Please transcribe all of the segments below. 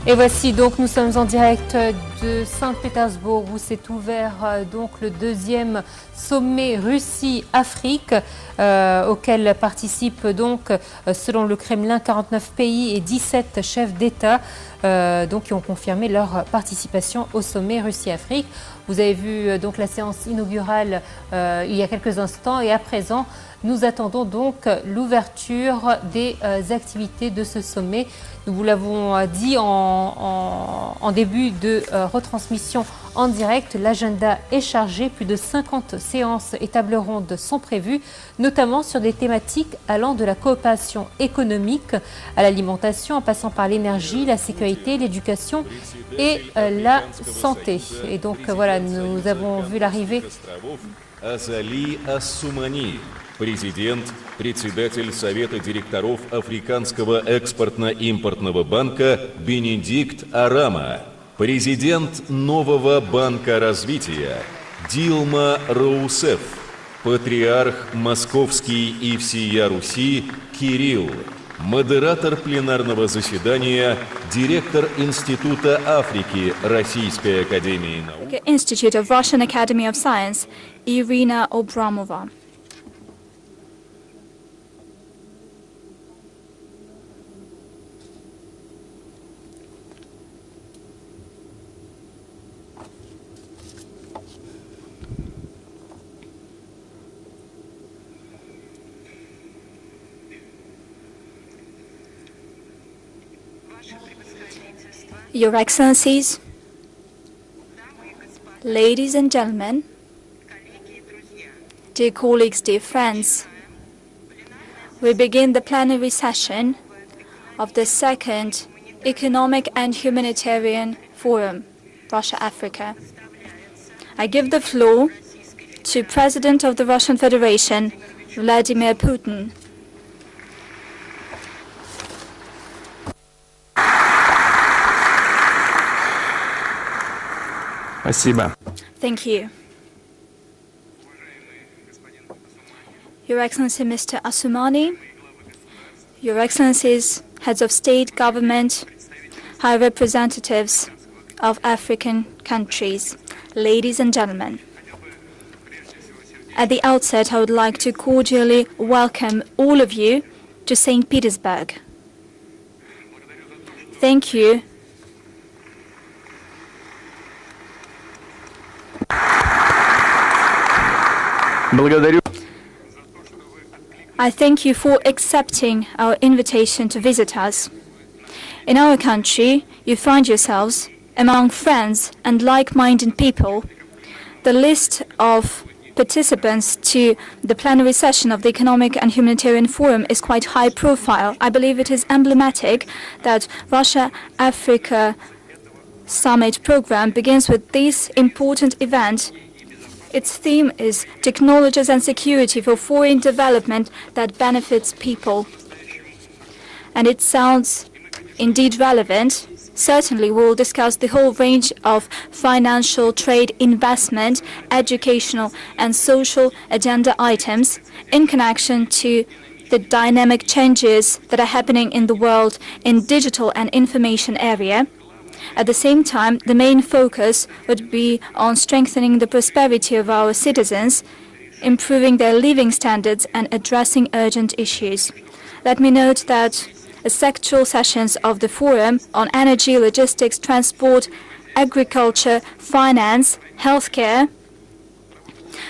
Et voici donc, nous sommes en direct de Saint-Pétersbourg où s'est ouvert donc le deuxième sommet Russie-Afrique auquel participent donc selon le Kremlin 49 pays et 17 chefs d'État donc qui ont confirmé leur participation au sommet Russie-Afrique. Vous avez vu donc la séance inaugurale il y a quelques instants et à présent nous attendons donc l'ouverture des activités de ce sommet. Nous vous l'avons dit en début de retransmission en direct, l'agenda est chargé. Plus de 50 séances et tables rondes sont prévues, notamment sur des thématiques allant de la coopération économique à l'alimentation, en passant par l'énergie, la sécurité, l'éducation et la santé. Et donc voilà, nous avons vu l'arrivée. Президент, председатель Совета директоров Африканского экспортно-импортного банка Бенедикт Арама, президент нового банка развития Дилма Роусеф, патриарх Московский и всея Руси Кирилл, модератор пленарного заседания, директор Института Африки Российской академии наук. Institute of Russian Academy of Science, Irina Obramova. Your Excellencies, ladies and gentlemen, dear colleagues, dear friends, we begin the plenary session of the second Economic and Humanitarian Forum, Russia-Africa. I give the floor to President of the Russian Federation, Vladimir Putin. Thank you. Your Excellency Mr. Assoumani, Your Excellencies, Heads of State, Government, High Representatives of African countries, ladies and gentlemen. At the outset, I would like to cordially welcome all of you to St. Petersburg. Thank you. I thank you for accepting our invitation to visit us. In our country, you find yourselves among friends and like-minded people. The list of participants to the plenary session of the Economic and Humanitarian Forum is quite high profile. I believe it is emblematic that Russia-Africa Summit program begins with this important event. Its theme is Technologies and Security for Foreign Development that Benefits People. And it sounds indeed relevant. Certainly, we will discuss the whole range of financial, trade, investment, educational, and social agenda items in connection to the dynamic changes that are happening in the world in digital and information area. At the same time, the main focus would be on strengthening the prosperity of our citizens, improving their living standards, and addressing urgent issues. Let me note that the sectoral sessions of the forum on energy, logistics, transport, agriculture, finance, healthcare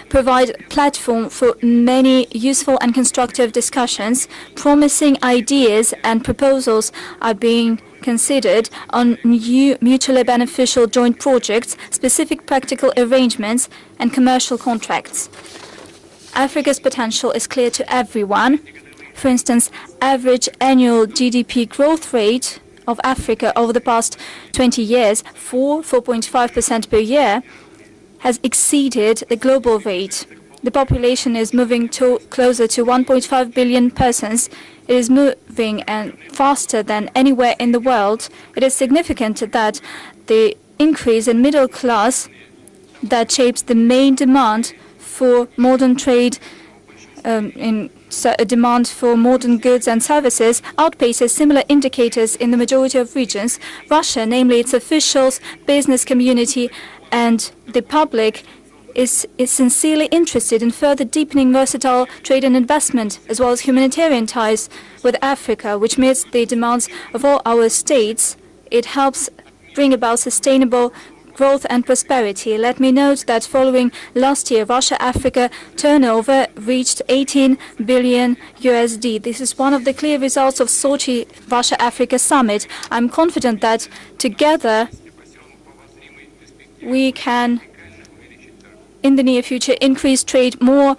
provide a platform for many useful and constructive discussions. Promising ideas and proposals are being considered on new mutually beneficial joint projects, specific practical arrangements, and commercial contracts. Africa's potential is clear to everyone. For instance, average annual GDP growth rate of Africa over the past 20 years, 4.5% per year, has exceeded the global rate. The population is moving closer to 1.5 billion persons. It is moving faster than anywhere in the world. It is significant that the increase in middle class that shapes the main demand for modern trade in demand for modern goods and services outpaces similar indicators in the majority of regions. Russia, namely its officials, business community, and the public, is sincerely interested in further deepening versatile trade and investment, as well as humanitarian ties with Africa, which meets the demands of all our states. It helps bring about sustainable growth and prosperity. Let me note that following last year, Russia-Africa turnover reached 18 billion USD. This is one of the clear results of Sochi Russia-Africa Summit. I'm confident that together we can, in the near future, increase trade more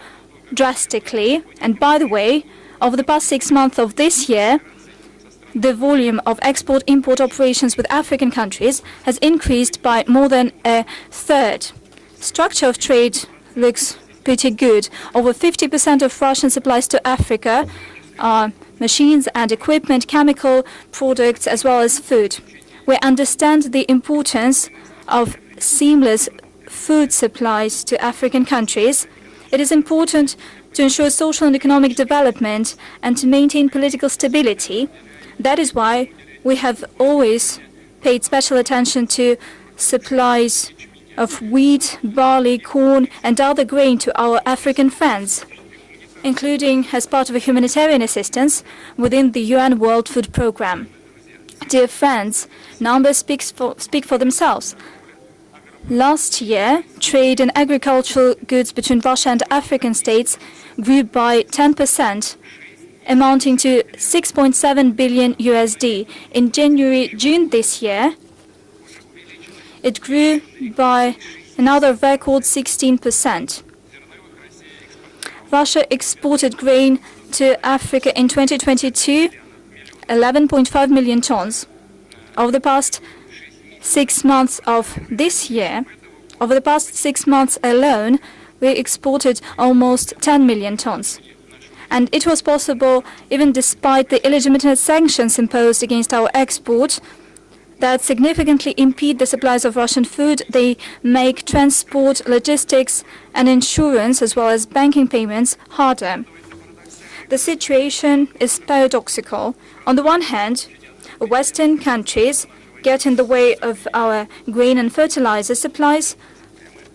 drastically. And by the way, over the past 6 months of this year, the volume of export-import operations with African countries has increased by more than a third. Structure of trade looks pretty good. Over 50% of Russian supplies to Africa are machines and equipment, chemical products, as well as food. We understand the importance of seamless food supplies to African countries. It is important to ensure social and economic development and to maintain political stability. That is why we have always paid special attention to supplies of wheat, barley, corn, and other grain to our African friends, including as part of a humanitarian assistance within the UN World Food Programme. Dear friends, numbers speak for themselves. Last year, trade in agricultural goods between Russia and African states grew by 10%, amounting to 6.7 billion USD. In January-June this year, it grew by another record 16%. Russia exported grain to Africa in 2022, 11.5 million tons. Over the past 6 months of this year, over the past 6 months alone, we exported almost 10 million tons. And it was possible even despite the illegitimate sanctions imposed against our export that significantly impede the supplies of Russian food. They make transport, logistics, and insurance, as well as banking payments, harder. The situation is paradoxical. On the one hand, Western countries get in the way of our grain and fertilizer supplies.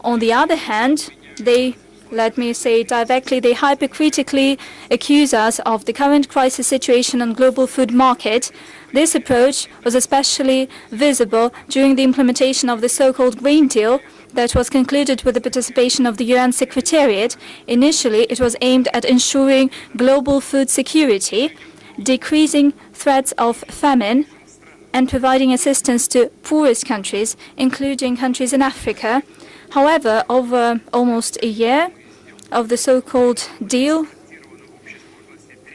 On the other hand, they, let me say directly, they hypocritically accuse us of the current crisis situation on global food market. This approach was especially visible during the implementation of the so-called Green Deal that was concluded with the participation of the UN Secretariat. Initially, it was aimed at ensuring global food security, decreasing threats of famine, and providing assistance to poorest countries, including countries in Africa. However, over almost a year of the so-called deal,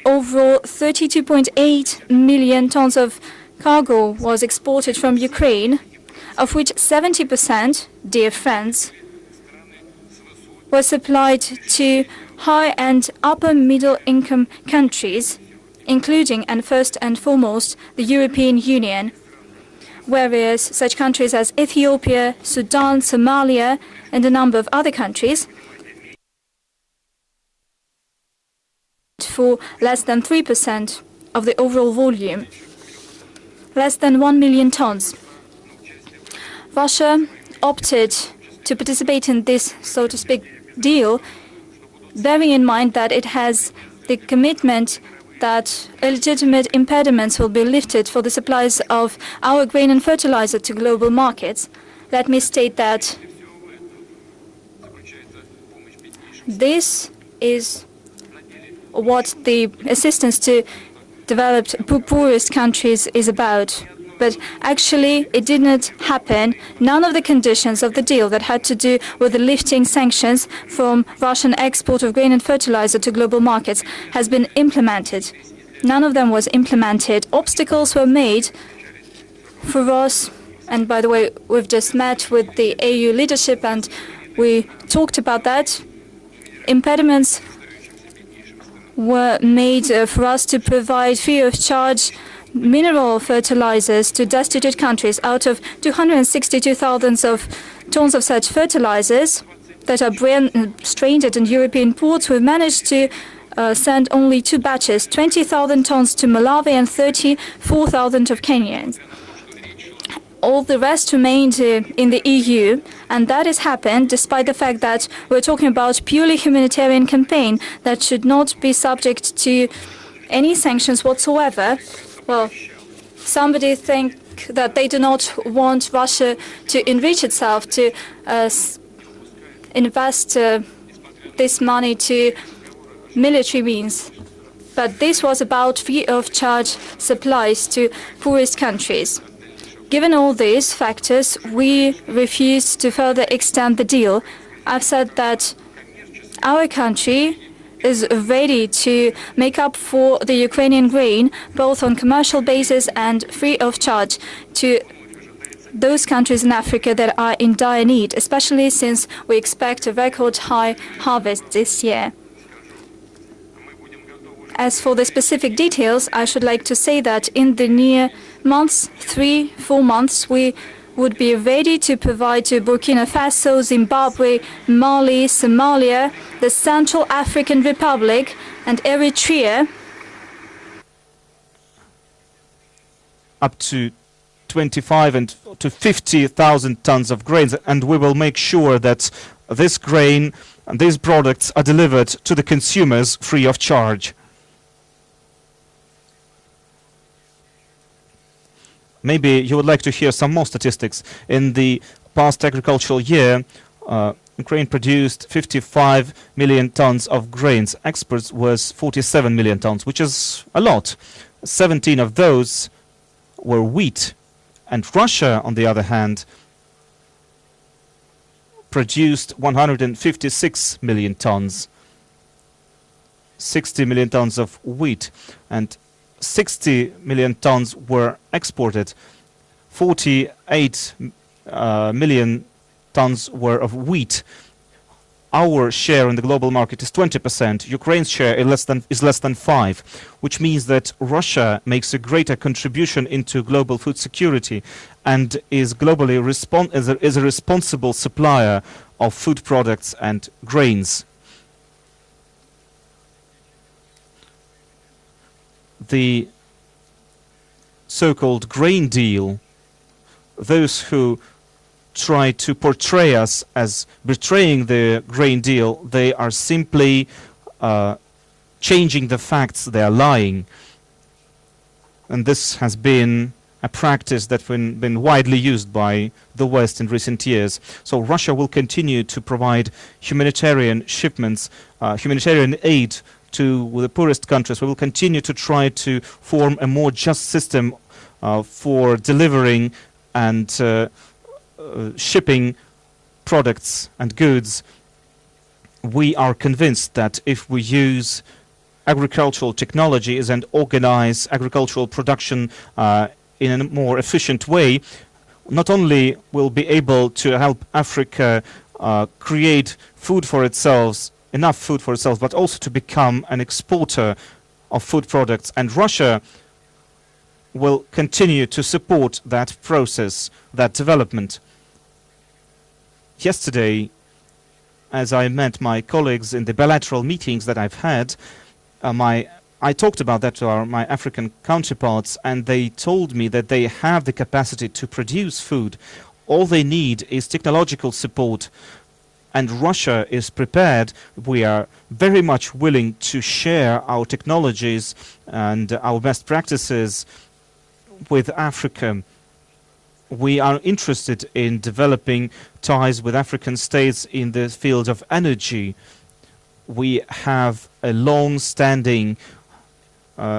overall 32.8 million tons of cargo was exported from Ukraine, of which 70%, dear friends, was supplied to high and upper middle income countries, including and first and foremost the European Union, whereas such countries as Ethiopia, Sudan, Somalia, and a number of other countries for less than 3% of the overall volume, less than 1 million tons. Russia opted to participate in this, so to speak, deal, bearing in mind that it has the commitment that illegitimate impediments will be lifted for the supplies of our grain and fertilizer to global markets. Let me state that this is what the assistance to developed poorest countries is about. But actually, it did not happen. None of the conditions of the deal that had to do with the lifting sanctions from Russian export of grain and fertilizer to global markets has been implemented. None of them was implemented. Obstacles were made for us. And by the way, we've just met with the AU leadership and we talked about that. Impediments were made for us to provide free of charge mineral fertilizers to destitute countries. Out of 262,000 of tons of such fertilizers that are stranded in European ports, we managed to sent only 2 batches, 20,000 tons to Malawi and 34,000 of Kenyans. All the rest remained in the EU, and that has happened despite the fact that we're talking about purely humanitarian campaign that should not be subject to any sanctions whatsoever. Well, somebody think that they do not want Russia to enrich itself, to invest this money to military means. But this was about free of charge supplies to poorest countries. Given all these factors, we refuse to further extend the deal. I've said that our country is ready to make up for the Ukrainian grain, both on commercial basis and free of charge, to those countries in Africa that are in dire need, especially since we expect a record high harvest this year. As for the specific details, I should like to say that in the near months, 3-4 months, we would be ready to provide to Burkina Faso, Zimbabwe, Mali, Somalia, the Central African Republic, and Eritrea up to 25 and to 50,000 tons of grains, and we will make sure that this grain and these products are delivered to the consumers free of charge. Maybe you would like to hear some more statistics. In the past agricultural year, Ukraine produced 55 million tons of grains. Exports was 47 million tons, which is a lot. 17 of those were wheat. And Russia, on the other hand, produced 156 million tons. 60 million tons of wheat. And 60 million tons were exported. 48 million tons were of wheat. Our share in the global market is 20%. Ukraine's share is less than 5%, which means that Russia makes a greater contribution into global food security and is globally is a responsible supplier of food products and grains. The so-called grain deal, those who try to portray us as betraying the grain deal, they are simply changing the facts, they are lying. And this has been a practice that's been widely used by the West in recent years. So Russia will continue to provide humanitarian shipments, humanitarian aid to the poorest countries. We will continue to try to form a more just system for delivering and shipping products and goods. We are convinced that if we use agricultural technologies and organize agricultural production in a more efficient way, not only will be able to help Africa create food for itself, enough food for itself, but also to become an exporter of food products. And Russia will continue to support that process, that development. Yesterday, as I met my colleagues in the bilateral meetings that I've had, I talked about that to my African counterparts, and they told me that they have the capacity to produce food. All they need is technological support. And Russia is prepared. We are very much willing to share our technologies and our best practices with Africa. We are interested in developing ties with African states in the field of energy. We have a long-standing,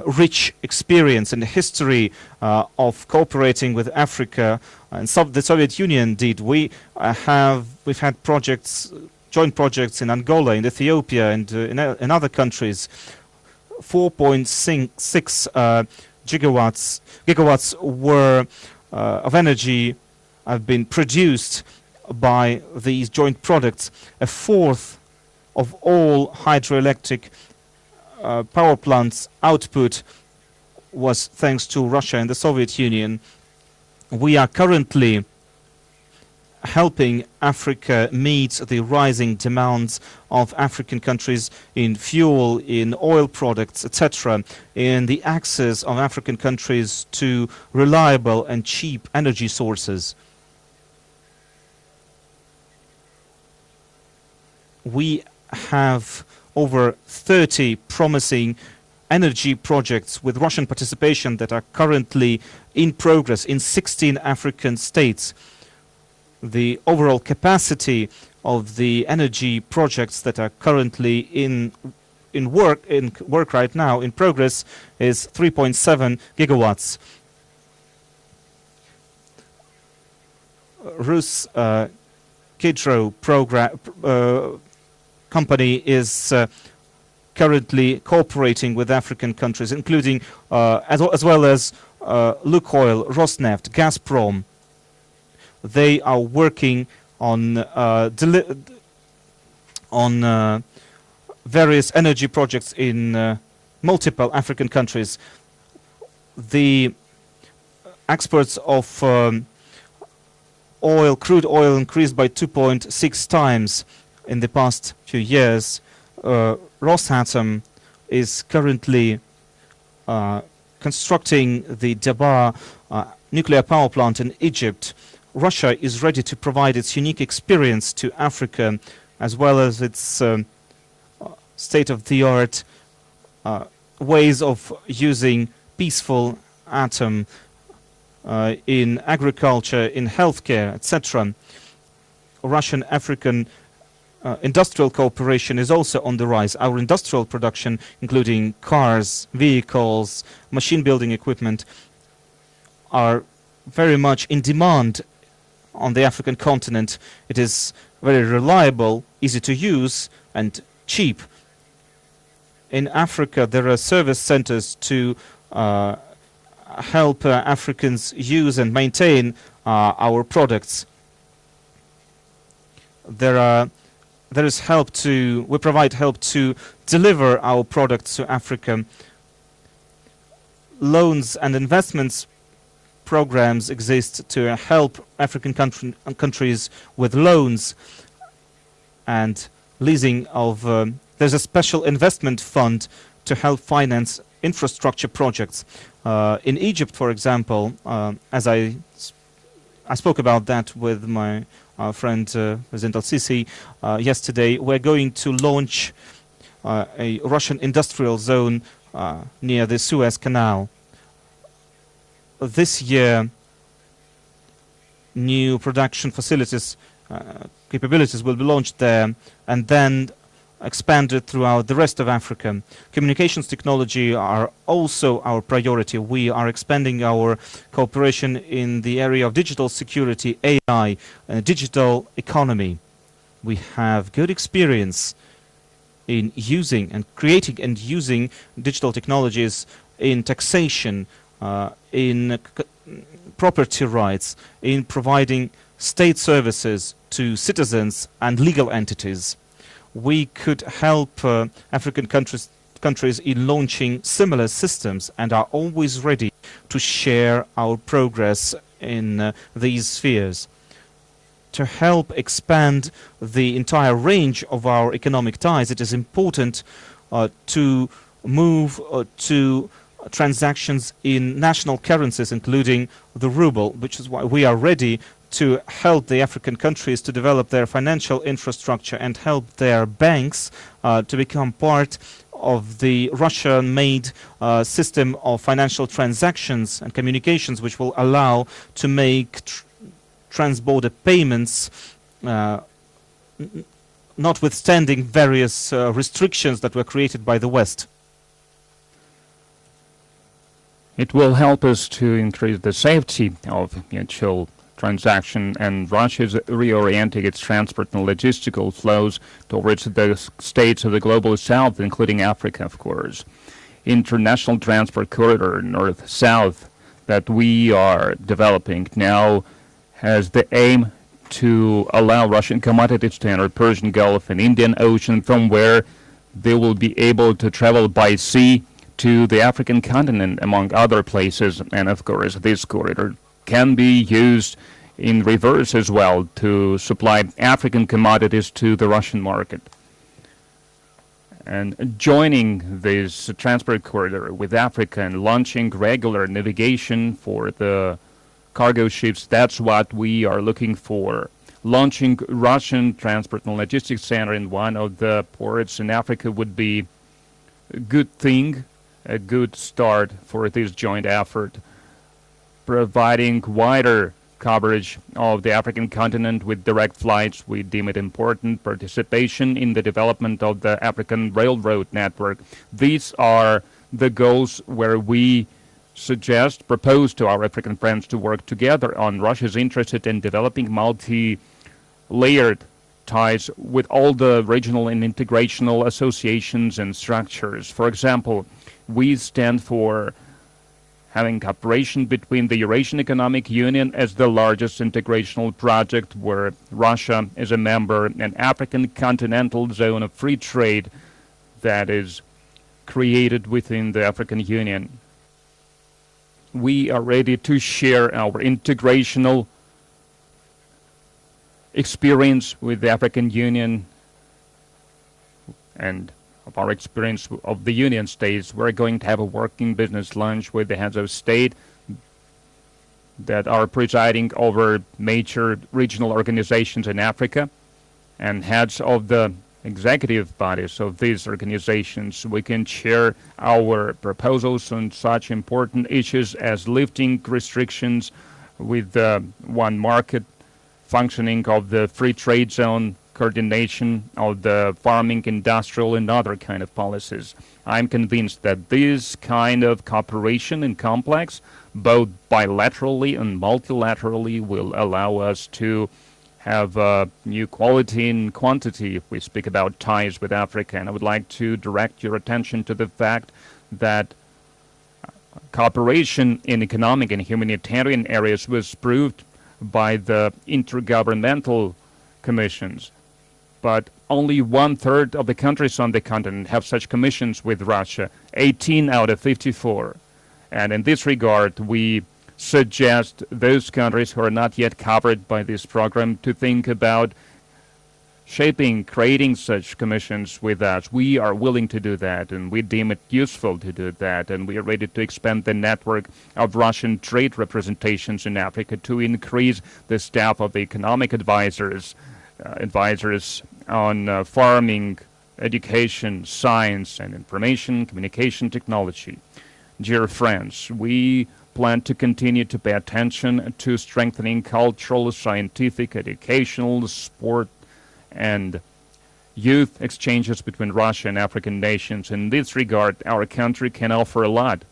rich experience and history of cooperating with Africa. And the Soviet Union did. We've had projects, joint projects in Angola, in Ethiopia, and in other countries. 4.6 gigawatts were of energy have been produced by these joint products. A fourth of all hydroelectric power plants output was thanks to Russia and the Soviet Union. We are currently helping Africa meet the rising demands of African countries in fuel, in oil products, etc., in the access of African countries to reliable and cheap energy sources. We have over 30 promising energy projects with Russian participation that are currently in progress in 16 African states. The overall capacity of the energy projects that are currently in work right now, in progress, is 3.7 gigawatts. Rus Kidro company is currently cooperating with African countries, including as well as Lukoil, Rosneft, Gazprom. They are working on various energy projects in multiple African countries. The exports of crude oil increased by 2.6 times in the past few years. Rosatom is currently constructing the Dabar nuclear power plant in Egypt. Russia is ready to provide its unique experience to Africa, as well as its state-of-the-art ways of using peaceful atom in agriculture, in healthcare, etc. Russian-African industrial cooperation is also on the rise. Our industrial production, including cars, vehicles, machine-building equipment, are very much in demand on the African continent. It is very reliable, easy to use, and cheap. In Africa, there are service centers to help Africans use and maintain our products. We provide help to deliver our products to Africa. Loans and investments programs exist to help African countries with loans and leasing of. There's a special investment fund to help finance infrastructure projects. In Egypt, for example, as I spoke about that with my friend President El-Sisi yesterday, we're going to launch a Russian industrial zone near the Suez Canal. This year, new production facilities, capabilities will be launched there and then expanded throughout the rest of Africa. Communications technology are also our priority. We are expanding our cooperation in the area of digital security, AI, digital economy. We have good experience in using and creating and using digital technologies in taxation, in property rights, in providing state services to citizens and legal entities. We could help African countries in launching similar systems and are always ready to share our progress in these spheres. To help expand the entire range of our economic ties, it is important to move to transactions in national currencies, including the ruble, which is why we are ready to help the African countries to develop their financial infrastructure and help their banks to become part of the Russian-made system of financial transactions and communications, which will allow to make trans-border payments, notwithstanding various restrictions that were created by the West. It will help us to increase the safety of mutual transaction, and Russia is reorienting its transport and logistical flows towards the states of the global south, including Africa, of course. International transport corridor north-south that we are developing now has the aim to allow Russian commodities to enter Persian Gulf and Indian Ocean, from where they will be able to travel by sea to the African continent, among other places. And of course, this corridor can be used in reverse as well, to supply African commodities to the Russian market. And joining this transport corridor with Africa and launching regular navigation for the cargo ships, that's what we are looking for. Launching Russian transport and logistics center in one of the ports in Africa would be a good thing, a good start for this joint effort. Providing wider coverage of the African continent with direct flights, we deem it important. Participation in the development of the African railroad network. These are the goals where we propose to our African friends to work together on. Russia is interested in developing multi-layered ties with all the regional and integrational associations and structures. For example, we stand for having cooperation between the Eurasian Economic Union as the largest integrational project where Russia is a member, an African continental zone of free trade that is created within the African Union. We are ready to share our integrational experience with the African Union and of our experience of the Union states. We're going to have a working business lunch with the heads of state that are presiding over major regional organizations in Africa and heads of the executive bodies of these organizations. We can share our proposals on such important issues as lifting restrictions with the one market, functioning of the free trade zone, coordination of the farming, industrial, and other kind of policies. I'm convinced that this kind of cooperation and complex, both bilaterally and multilaterally, will allow us to have new quality and quantity if we speak about ties with Africa. And I would like to direct your attention to the fact that cooperation in economic and humanitarian areas was proved by the intergovernmental commissions. But only 1/3 of the countries on the continent have such commissions with Russia, 18 out of 54. And in this regard, we suggest those countries who are not yet covered by this program to think about creating such commissions with us. We are willing to do that, and we deem it useful to do that, and we are ready to expand the network of Russian trade representations in Africa to increase the staff of the economic advisors on farming, education, science, and information communication technology. Dear friends, we plan to continue to pay attention to strengthening cultural, scientific, educational, sport, and youth exchanges between Russia and African nations. In this regard, our country can offer a lot,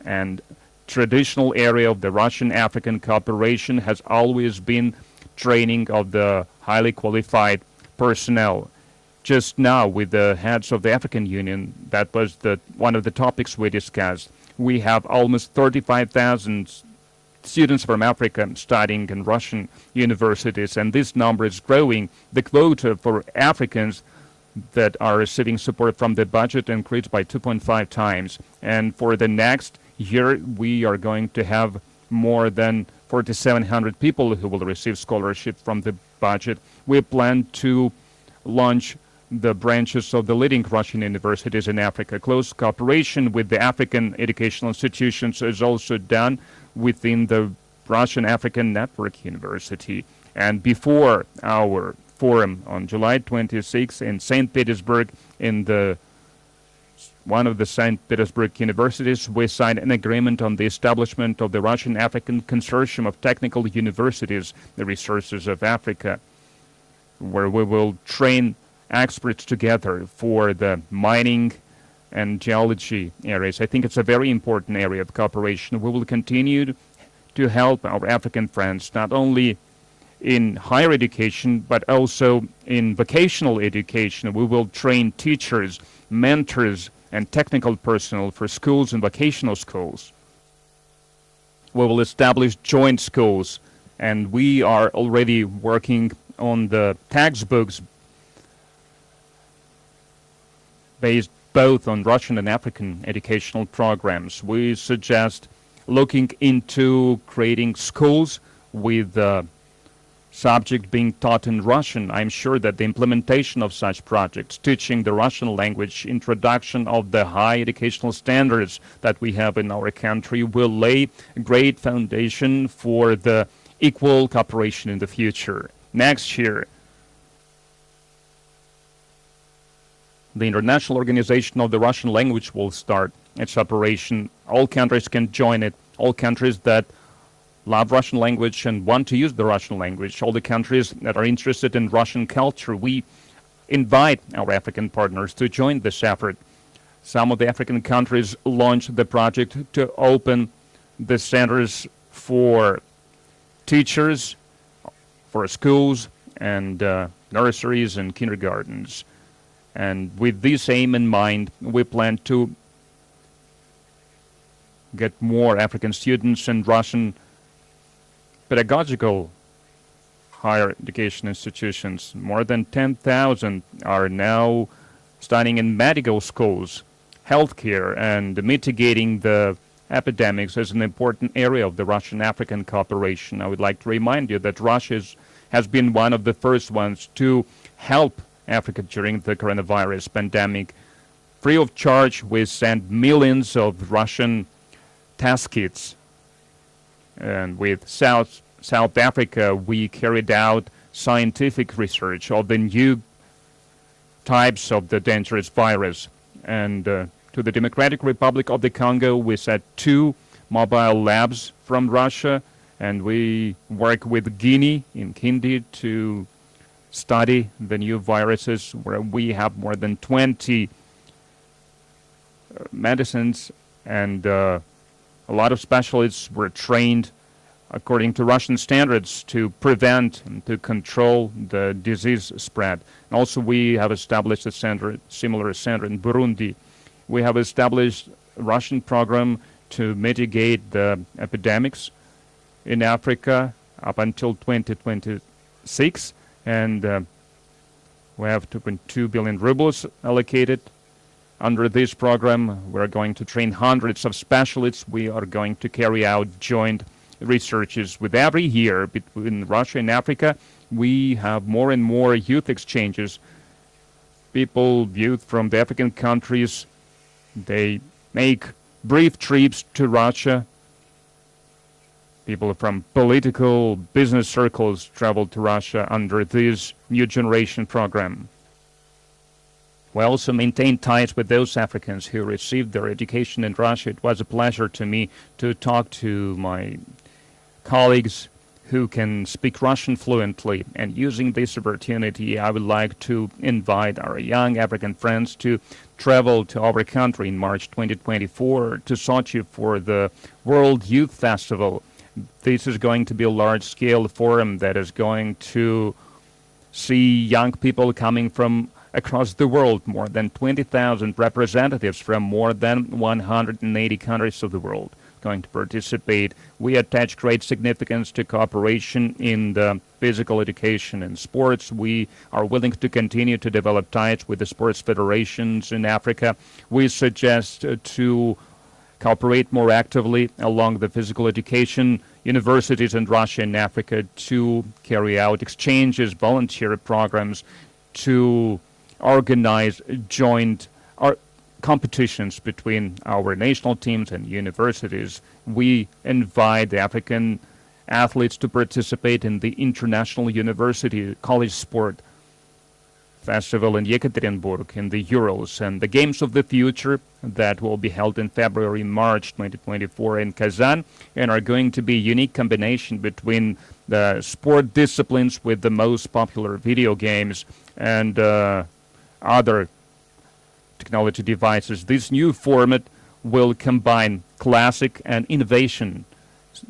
and traditional area of the Russian-African cooperation has always been training of the highly qualified personnel. Just now, with the heads of the African Union, that was one of the topics we discussed. We have almost 35,000 students from Africa studying in Russian universities, and this number is growing. The quota for Africans that are receiving support from the budget increased by 2.5 times. And for the next year, we are going to have more than 4,700 people who will receive scholarship from the budget. We plan to launch the branches of the leading Russian universities in Africa. Close cooperation with the African educational institutions is also done within the Russian African Network University. And before our forum on July 26 in St. Petersburg, in one of the St. Petersburg universities, we signed an agreement on the establishment of the Russian African Consortium of Technical Universities, the Resources of Africa, where we will train experts together for the mining and geology areas. I think it's a very important area of cooperation. We will continue to help our African friends, not only in higher education, but also in vocational education. We will train teachers, mentors, and technical personnel for schools and vocational schools. We will establish joint schools, and we are already working on the textbooks based both on Russian and African educational programs. We suggest looking into creating schools with subject being taught in Russian. I'm sure that the implementation of such projects, teaching the Russian language, introduction of the high educational standards that we have in our country will lay a great foundation for the equal cooperation in the future. Next year, the International Organization of the Russian Language will start its operation. All countries can join it. All countries that love Russian language and want to use the Russian language. All the countries that are interested in Russian culture. We invite our African partners to join this effort. Some of the African countries launched the project to open the centers for teachers, for schools, and nurseries and kindergartens. And with this aim in mind, we plan to get more African students in Russian pedagogical higher education institutions. More than 10,000 are now studying in medical schools. Healthcare and mitigating the epidemics is an important area of the Russian-African cooperation. I would like to remind you that Russia has been one of the first ones to help Africa during the coronavirus pandemic. Free of charge, we sent millions of Russian test kits. And with South Africa, we carried out scientific research of the new types of the dangerous virus. And to the Democratic Republic of the Congo, we sent 2 mobile labs from Russia, and we work with Guinea in Kindi to study the new viruses, where we have more than 20 medicines, and a lot of specialists were trained according to Russian standards to prevent and to control the disease spread. And also we have established a similar center in Burundi. We have established a Russian program to mitigate the epidemics in Africa up until 2026. And we have 2.2 billion rubles allocated. Under this program, we're going to train hundreds of specialists. We are going to carry out joint researches with every year between Russia and Africa. We have more and more youth exchanges. Youth from the African countries, they make brief trips to Russia. People from political business circles travel to Russia under this New Generation program. We also maintain ties with those Africans who received their education in Russia. It was a pleasure to me to talk to my colleagues who can speak Russian fluently. And using this opportunity, I would like to invite our young African friends to travel to our country in March 2024 to Sochi for the World Youth Festival. This is going to be a large-scale forum that is going to see young people coming from across the world, more than 20,000 representatives from more than 180 countries of the world going to participate. We attach great significance to cooperation in the physical education and sports. We are willing to continue to develop ties with the sports federations in Africa. We suggest to cooperate more actively along the physical education universities in Russia and Africa to carry out exchanges, volunteer programs, to organize joint competitions between our national teams and universities. We invite the African athletes to participate in the International University College Sport Festival in Yekaterinburg in the Urals, and the Games of the Future that will be held in February, March 2024 in Kazan, and are going to be a unique combination between the sport disciplines with the most popular video games and other technology devices. This new format will combine classic and innovation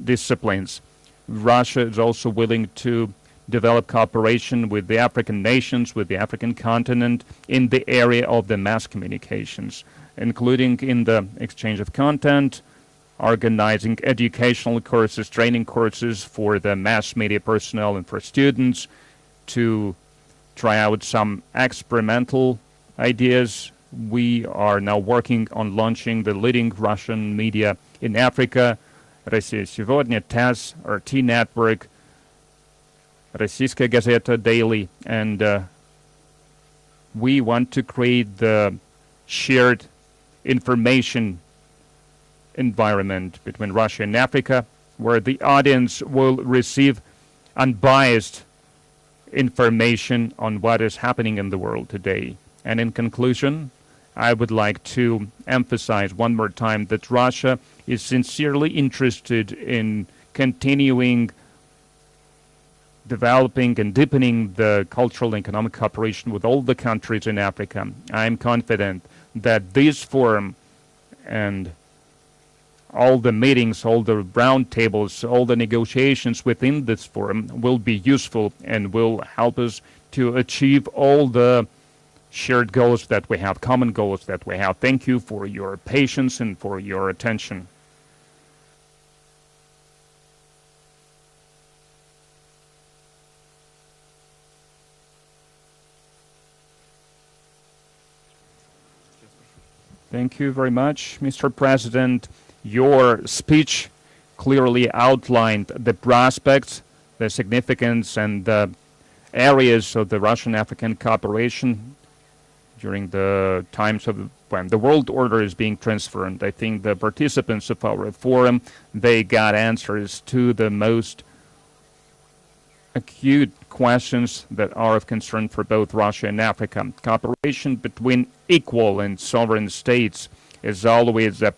disciplines. Russia is also willing to develop cooperation with the African nations, with the African continent in the area of the mass communications, including in the exchange of content, organizing educational courses, training courses for the mass media personnel and for students, to try out some experimental ideas. We are now working on launching the leading Russian media in Africa, Россия сегодня, TASS, RT Network, Российская Gazeta Daily, and we want to create the shared information environment between Russia and Africa, where the audience will receive unbiased information on what is happening in the world today. And in conclusion, I would like to emphasize one more time that Russia is sincerely interested in continuing developing and deepening the cultural and economic cooperation with all the countries in Africa. I am confident that this forum and all the meetings, all the round tables, all the negotiations within this forum will be useful and will help us to achieve all the shared goals that we have, common goals that we have. Thank you for your patience and for your attention. Thank you very much, Mr. President. Your speech clearly outlined the prospects, the significance, and the areas of the Russian-African cooperation during the times of when the world order is being transformed. I think the participants of our forum, they got answers to the most acute questions that are of concern for both Russia and Africa. Cooperation between equal and sovereign states is always a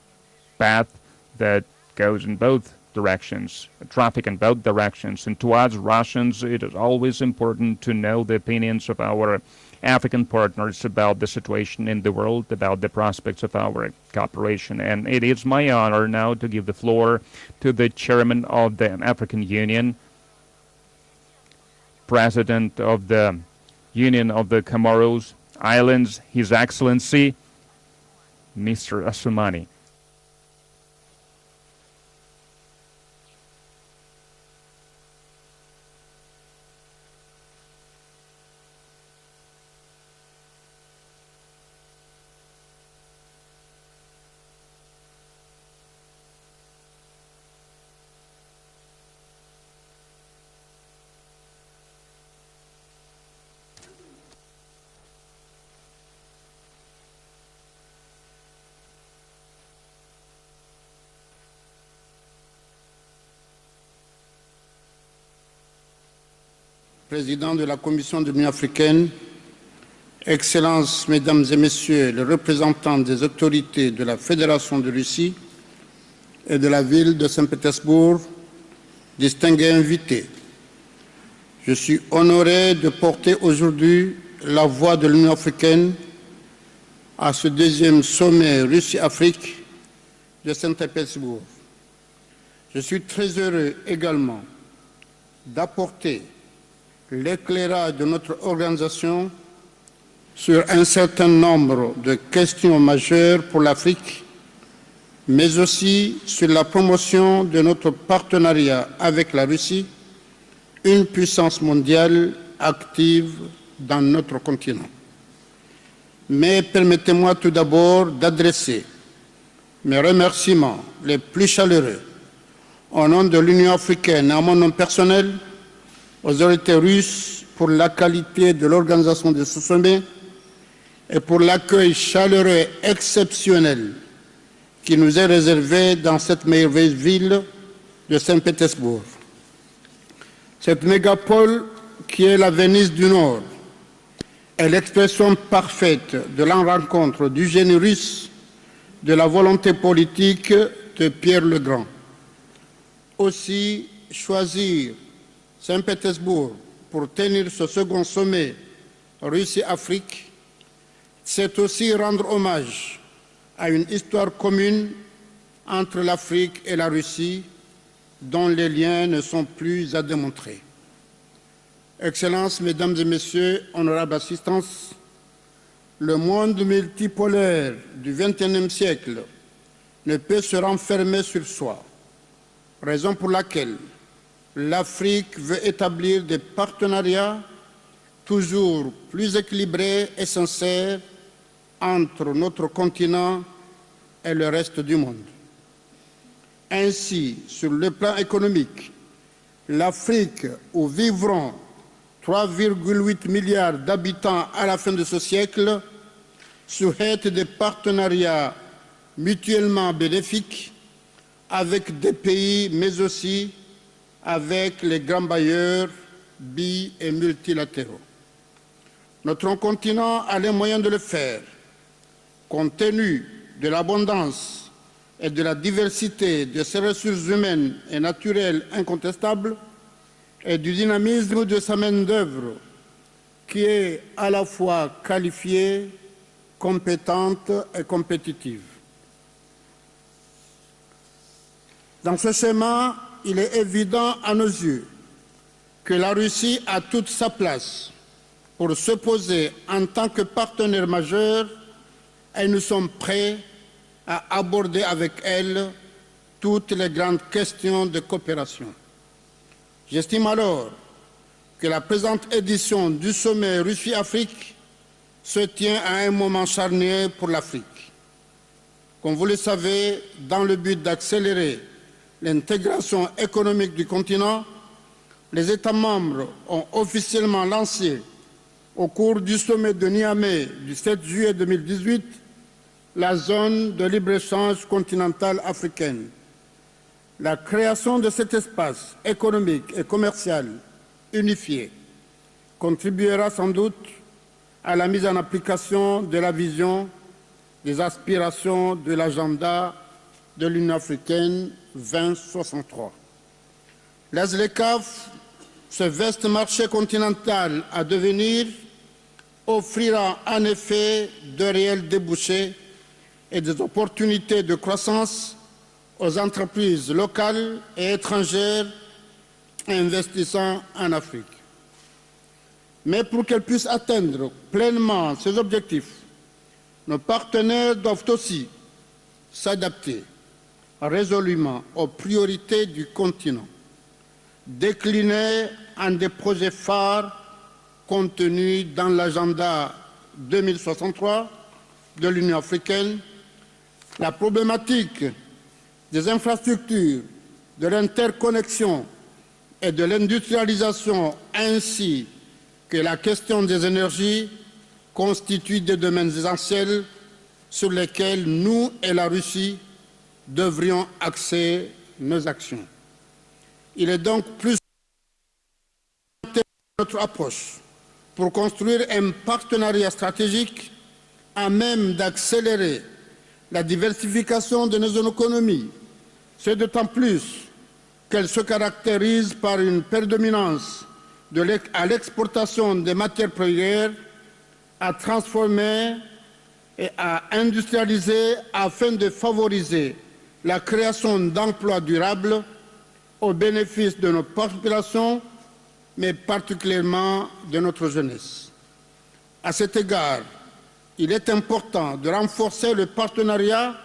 path that goes in both directions, traffic in both directions. And to us Russians, it is always important to know the opinions of our African partners about the situation in the world, about the prospects of our cooperation. And it is my honor now to give the floor to the chairman of the African Union, President of the Union of the Comoros Islands, His Excellency, Mr. Assoumani. Président de la Commission de l'Union africaine, Excellences, Mesdames et Messieurs les représentants des autorités de la Fédération de Russie et de la ville de Saint-Pétersbourg, distingués invités, je suis honoré de porter aujourd'hui la voix de l'Union africaine à ce deuxième sommet Russie-Afrique de Saint-Pétersbourg. Je suis très heureux également d'apporter l'éclairage de notre organisation sur un certain nombre de questions majeures pour l'Afrique, mais aussi sur la promotion de notre partenariat avec la Russie, une puissance mondiale active dans notre continent. Mais permettez-moi tout d'abord d'adresser mes remerciements les plus chaleureux au nom de l'Union africaine et à mon nom personnel aux autorités russes pour la qualité de l'organisation de ce sommet et pour l'accueil chaleureux et exceptionnel qui nous est réservé dans cette merveilleuse ville de Saint-Pétersbourg. Cette mégapole qui est la Venise du Nord est l'expression parfaite de la rencontre du génie russe, de la volonté politique de Pierre le Grand. Aussi, choisir Saint-Pétersbourg pour tenir ce second sommet Russie-Afrique, c'est aussi rendre hommage à une histoire commune entre l'Afrique et la Russie dont les liens ne sont plus à démontrer. Excellences, Mesdames et Messieurs, honorables assistants, le monde multipolaire du XXIe siècle ne peut se renfermer sur soi, raison pour laquelle l'Afrique veut établir des partenariats toujours plus équilibrés et sincères entre notre continent et le reste du monde. Ainsi, sur le plan économique, l'Afrique où vivront 3,8 milliards d'habitants à la fin de ce siècle souhaitent des partenariats mutuellement bénéfiques avec des pays, mais aussi avec les grands bailleurs bi- et multilatéraux. Notre continent a les moyens de le faire, compte tenu de l'abondance et de la diversité de ses ressources humaines et naturelles incontestables et du dynamisme de sa main-d'œuvre qui est à la fois qualifiée, compétente et compétitive. Dans ce schéma, il est évident à nos yeux que la Russie a toute sa place pour se poser en tant que partenaire majeur et nous sommes prêts à aborder avec elle toutes les grandes questions de coopération. J'estime alors que la présente édition du sommet Russie-Afrique se tient à un moment charnière pour l'Afrique. Comme vous le savez, dans le but d'accélérer l'intégration économique du continent, les États membres ont officiellement lancé au cours du sommet de Niamey du 7 juillet 2018 la zone de libre-échange continentale africaine. La création de cet espace économique et commercial unifié contribuera sans doute à la mise en application de la vision des aspirations de l'agenda de l'Union africaine 2063. L'ASLECAF, ce vaste marché continental à devenir, offrira en effet de réels débouchés et des opportunités de croissance aux entreprises locales et étrangères investissant en Afrique. Mais pour qu'elles puissent atteindre pleinement ces objectifs, nos partenaires doivent aussi s'adapter résolument aux priorités du continent, déclinés en des projets phares contenus dans l'agenda 2063 de l'Union africaine. La problématique des infrastructures, de l'interconnexion et de l'industrialisation, ainsi que la question des énergies, constituent des domaines essentiels sur lesquels nous et la Russie devrions axer nos actions. Il est donc plus notre approche pour construire un partenariat stratégique à même d'accélérer la diversification de nos économies. C'est d'autant plus qu'elle se caractérise par une prédominance à l'exportation des matières premières, à transformer et à industrialiser afin de favoriser la création d'emplois durables au bénéfice de nos populations, mais particulièrement de notre jeunesse. À cet égard, il est important de renforcer le partenariat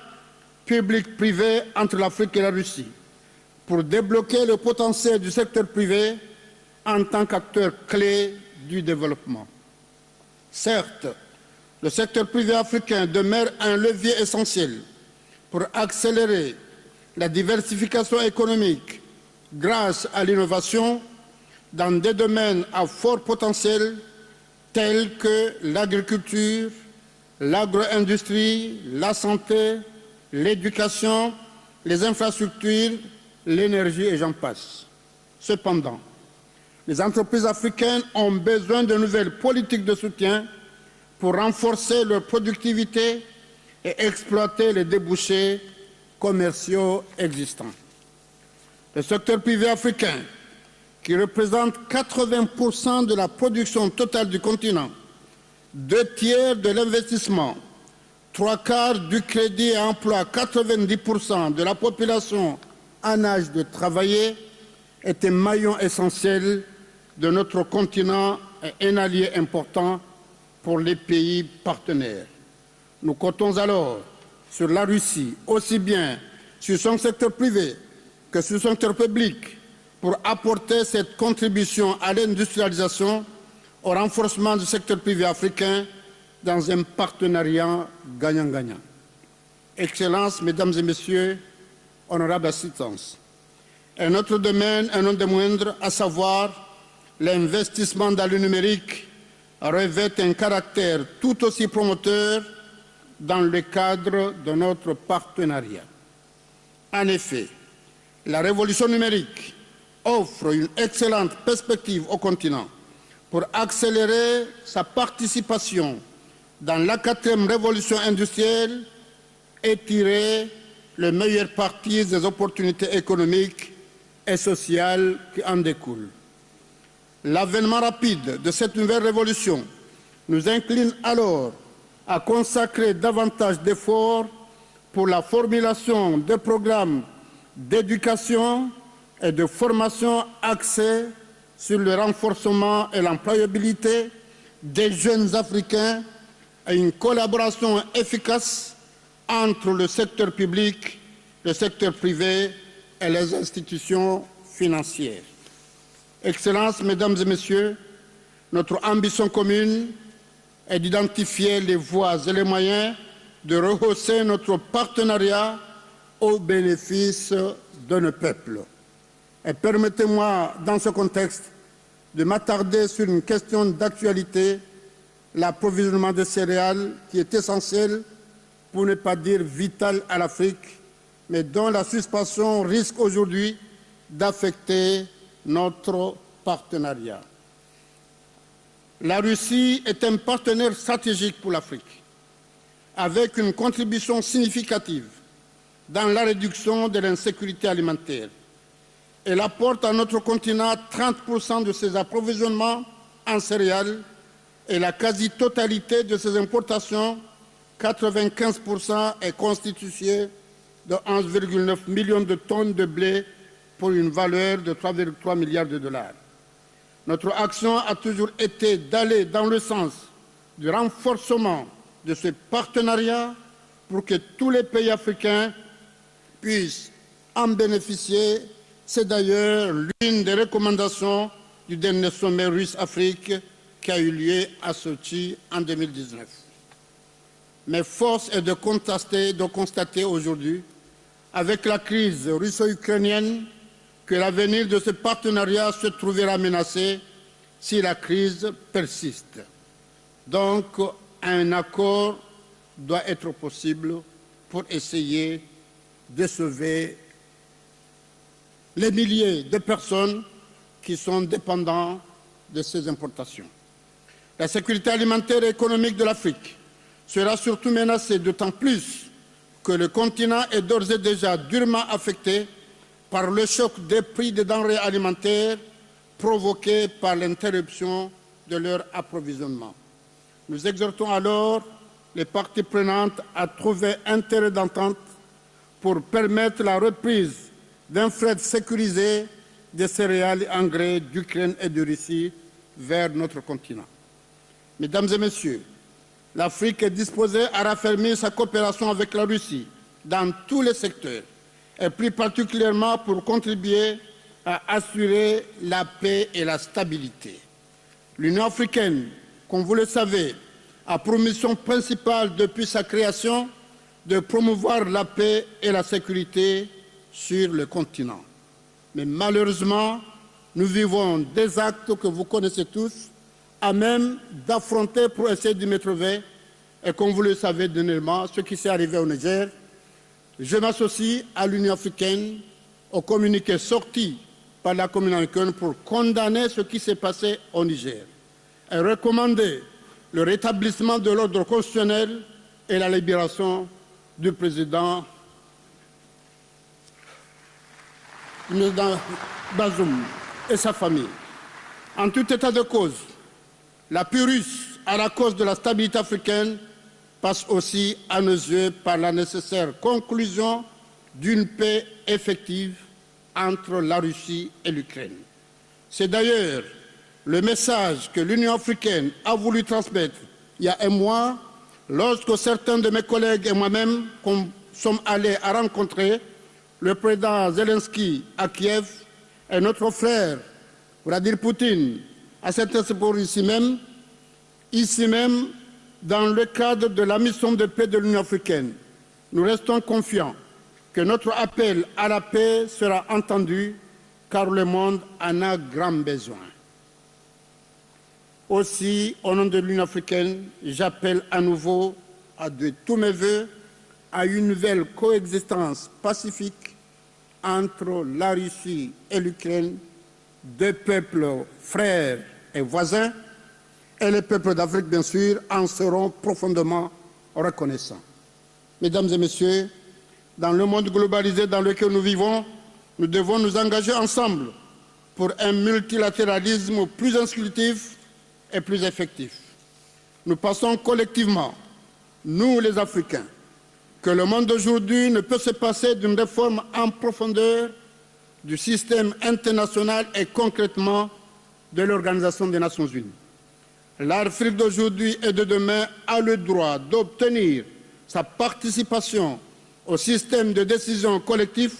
public-privé entre l'Afrique et la Russie pour débloquer le potentiel du secteur privé en tant qu'acteur clé du développement. Certes, le secteur privé africain demeure un levier essentiel pour accélérer la diversification économique grâce à l'innovation dans des domaines à fort potentiel tels que l'agriculture, l'agro-industrie, la santé, l'éducation, les infrastructures, l'énergie et j'en passe. Cependant, les entreprises africaines ont besoin de nouvelles politiques de soutien pour renforcer leur productivité et exploiter les débouchés commerciaux existants. Le secteur privé africain, qui représente 80% de la production totale du continent, 2/3 de l'investissement, 3/4 du crédit et emploie 90% de la population en âge de travailler, est un maillon essentiel de notre continent et un allié important pour les pays partenaires. Nous comptons alors sur la Russie, aussi bien sur son secteur privé que sur son secteur public, pour apporter cette contribution à l'industrialisation, au renforcement du secteur privé africain dans un partenariat gagnant-gagnant. Excellences, Mesdames et Messieurs, honorables assistants, un autre domaine, un non des moindres, à savoir l'investissement dans le numérique revêt un caractère tout aussi promoteur dans le cadre de notre partenariat. En effet, la révolution numérique offre une excellente perspective au continent pour accélérer sa participation dans la 4e révolution industrielle et tirer le meilleur parti des opportunités économiques et sociales qui en découlent. L'avènement rapide de cette nouvelle révolution nous incline alors à consacrer davantage d'efforts pour la formulation de programmes d'éducation et de formation axés sur le renforcement et l'employabilité des jeunes Africains et une collaboration efficace entre le secteur public, le secteur privé et les institutions financières. Excellences, Mesdames et Messieurs, notre ambition commune est d'identifier les voies et les moyens de rehausser notre partenariat au bénéfice de nos peuples. Et permettez-moi, dans ce contexte, de m'attarder sur une question d'actualité, l'approvisionnement de céréales, qui est essentiel, pour ne pas dire vital à l'Afrique, mais dont la suspension risque aujourd'hui d'affecter notre partenariat. La Russie est un partenaire stratégique pour l'Afrique, avec une contribution significative dans la réduction de l'insécurité alimentaire. Elle apporte à notre continent 30% de ses approvisionnements en céréales et la quasi-totalité de ses importations, 95%, est constituée de 11,9 millions de tonnes de blé pour une valeur de 3,3 milliards de dollars. Notre action a toujours été d'aller dans le sens du renforcement de ce partenariat pour que tous les pays africains puissent en bénéficier. C'est d'ailleurs l'une des recommandations du dernier sommet russe-Afrique qui a eu lieu à Sochi en 2019. Mais force est de constater aujourd'hui, avec la crise russo-ukrainienne, que l'avenir de ce partenariat se trouvera menacé si la crise persiste. Donc, un accord doit être possible pour essayer de sauver les milliers de personnes qui sont dépendantes de ces importations. La sécurité alimentaire et économique de l'Afrique sera surtout menacée, d'autant plus que le continent est d'ores et déjà durement affecté par le choc des prix des denrées alimentaires provoqué par l'interruption de leur approvisionnement. Nous exhortons alors les parties prenantes à trouver un terrain d'entente pour permettre la reprise d'un fret sécurisé des céréales et engrais d'Ukraine et de Russie vers notre continent. Mesdames et Messieurs, l'Afrique est disposée à raffermir sa coopération avec la Russie dans tous les secteurs, et plus particulièrement pour contribuer à assurer la paix et la stabilité. L'Union africaine, comme vous le savez, a pour mission principale depuis sa création de promouvoir la paix et la sécurité sur le continent. Mais malheureusement, nous vivons des actes que vous connaissez tous, à même d'affronter pour essayer d'y mettre fin. Et comme vous le savez dernièrement, ce qui s'est arrivé au Niger, je m'associe à l'Union africaine, au communiqué sorti par la communauté africaine pour condamner ce qui s'est passé au Niger et recommander le rétablissement de l'ordre constitutionnel et la libération du président Bazoum et sa famille. En tout état de cause, l'appui russe à la cause de la stabilité africaine passe aussi, à nos yeux, par la nécessaire conclusion d'une paix effective entre la Russie et l'Ukraine. C'est d'ailleurs le message que l'Union africaine a voulu transmettre il y a un mois, lorsque certains de mes collègues et moi-même sommes allés à rencontrer le président Zelensky à Kiev et notre frère Vladimir Poutine à Saint-Pétersbourg ici même, dans le cadre de la mission de paix de l'Union africaine. Nous restons confiants que notre appel à la paix sera entendu, car le monde en a grand besoin. Aussi, au nom de l'Union africaine, j'appelle à nouveau de tous mes voeux à une nouvelle coexistence pacifique entre la Russie et l'Ukraine, deux peuples frères et voisins, et les peuples d'Afrique, bien sûr, en seront profondément reconnaissants. Mesdames et messieurs, dans le monde globalisé dans lequel nous vivons, nous devons nous engager ensemble pour un multilatéralisme plus inclusif et plus effectif. Nous pensons collectivement, nous les Africains, que le monde d'aujourd'hui ne peut se passer d'une réforme en profondeur du système international et concrètement de l'Organisation des Nations Unies. L'Afrique d'aujourd'hui et de demain a le droit d'obtenir sa participation au système de décision collectif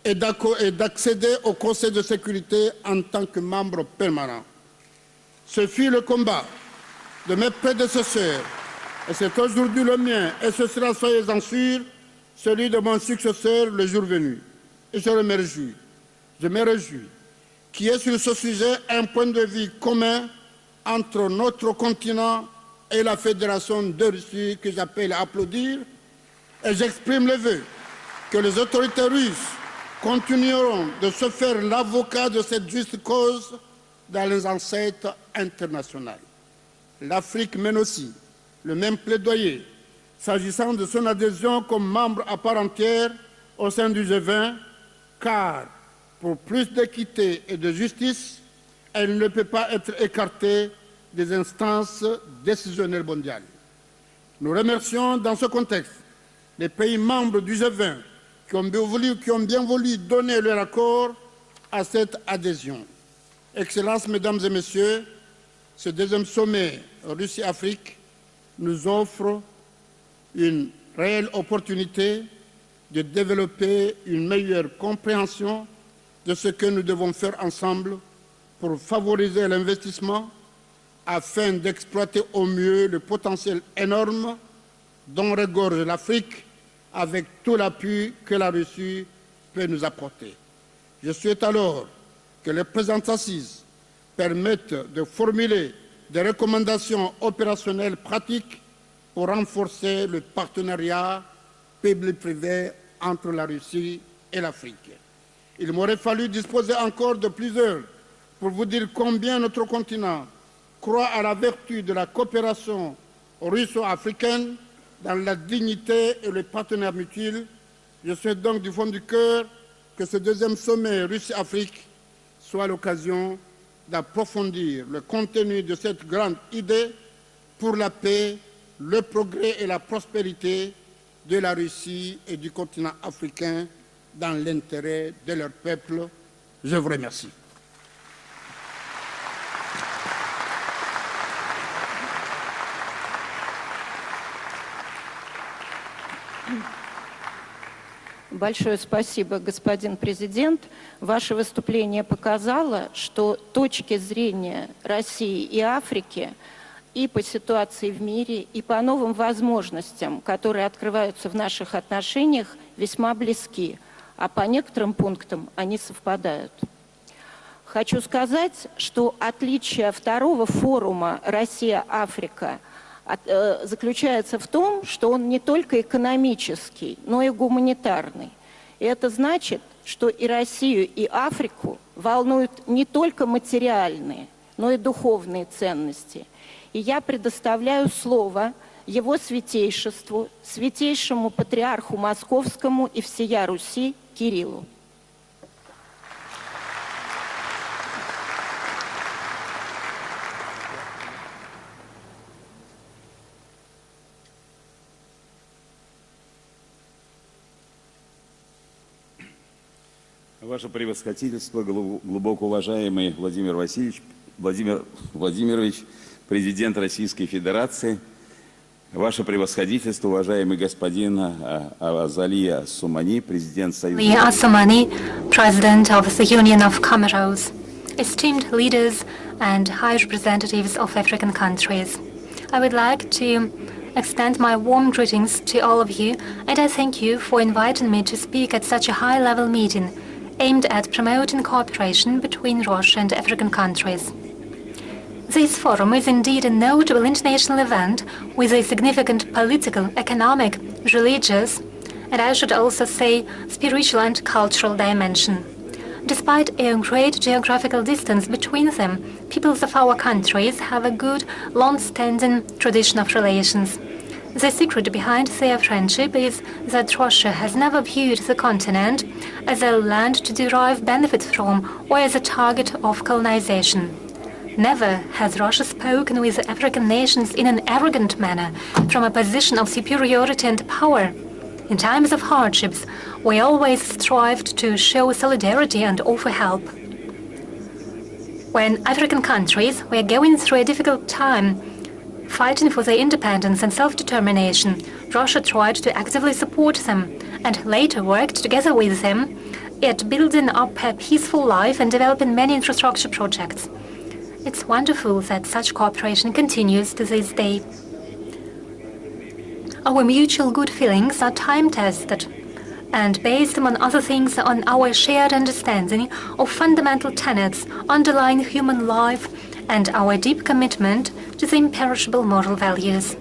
et d'accéder au Conseil de sécurité en tant que membre permanent. Ce fut le combat de mes prédécesseurs et c'est aujourd'hui le mien et ce sera, soyez-en sûrs, celui de mon successeur le jour venu. Et je me réjouis qu'il y ait sur ce sujet un point de vue commun entre notre continent et la Fédération de Russie que j'appelle à applaudir et j'exprime le vœu que les autorités russes continueront de se faire l'avocat de cette juste cause dans les enceintes internationales. L'Afrique mène aussi le même plaidoyer s'agissant de son adhésion comme membre à part entière au sein du G20, car pour plus d'équité et de justice, elle ne peut pas être écartée des instances décisionnelles mondiales. Nous remercions dans ce contexte les pays membres du G20 qui ont bien voulu donner leur accord à cette adhésion. Excellences, Mesdames et Messieurs, ce deuxième sommet Russie-Afrique nous offre une réelle opportunité de développer une meilleure compréhension de ce que nous devons faire ensemble pour favoriser l'investissement afin d'exploiter au mieux le potentiel énorme dont regorge l'Afrique avec tout l'appui que la Russie peut nous apporter. Je souhaite alors que les présentes assises permettent de formuler des recommandations opérationnelles pratiques pour renforcer le partenariat public-privé entre la Russie et l'Afrique. Il m'aurait fallu disposer encore de plusieurs pour vous dire combien notre continent croit à la vertu de la coopération russo-africaine dans la dignité et le partenariat mutuel. Je souhaite donc du fond du cœur que ce deuxième sommet Russie-Afrique soit l'occasion d'approfondir le contenu de cette grande idée pour la paix, le progrès et la prospérité de la Russie et du continent africain dans l'intérêt de leur peuple. Je vous remercie. Большое спасибо, господин президент. Ваше выступление показало, что точки зрения России и Африки и по ситуации в мире, и по новым возможностям, которые открываются в наших отношениях, весьма близки, а по некоторым пунктам они совпадают. Хочу сказать, что отличие второго форума «Россия-Африка» заключается в том, что он не только экономический, но и гуманитарный. И это значит, что и Россию, и Африку волнуют не только материальные, но и духовные ценности. И я предоставляю слово Его Святейшеству, Святейшему Патриарху Московскому и всея Руси Кириллу. Ваше превосходительство, глубоко уважаемый Владимир Владимирович, президент Российской Федерации, Ваше превосходительство, уважаемый господин Азалия Сумани, президент Союза. Asumani, President of the Union of Comoros, esteemed leaders and high representatives of African countries. I would like to extend my warm greetings to all of you, and I thank you for inviting me to speak at such a high-level meeting aimed at promoting cooperation between Russia and African countries. This forum is indeed a notable international event with a significant political, economic, religious, and I should also say spiritual and cultural dimension. Despite a great geographical distance between them, peoples of our countries have a good, long-standing tradition of relations. The secret behind their friendship is that Russia has never viewed the continent as a land to derive benefits from or as a target of colonization. Never has Russia spoken with the African nations in an arrogant manner from a position of superiority and power. In times of hardships, we always strived to show solidarity and offer help. When African countries were going through a difficult time, fighting for their independence and self-determination, Russia tried to actively support them and later worked together with them at building up a peaceful life and developing many infrastructure projects. It's wonderful that such cooperation continues to this day. Our mutual good feelings are time-tested and based, among other things, on our shared understanding of fundamental tenets underlying human life and our deep commitment to the imperishable moral values.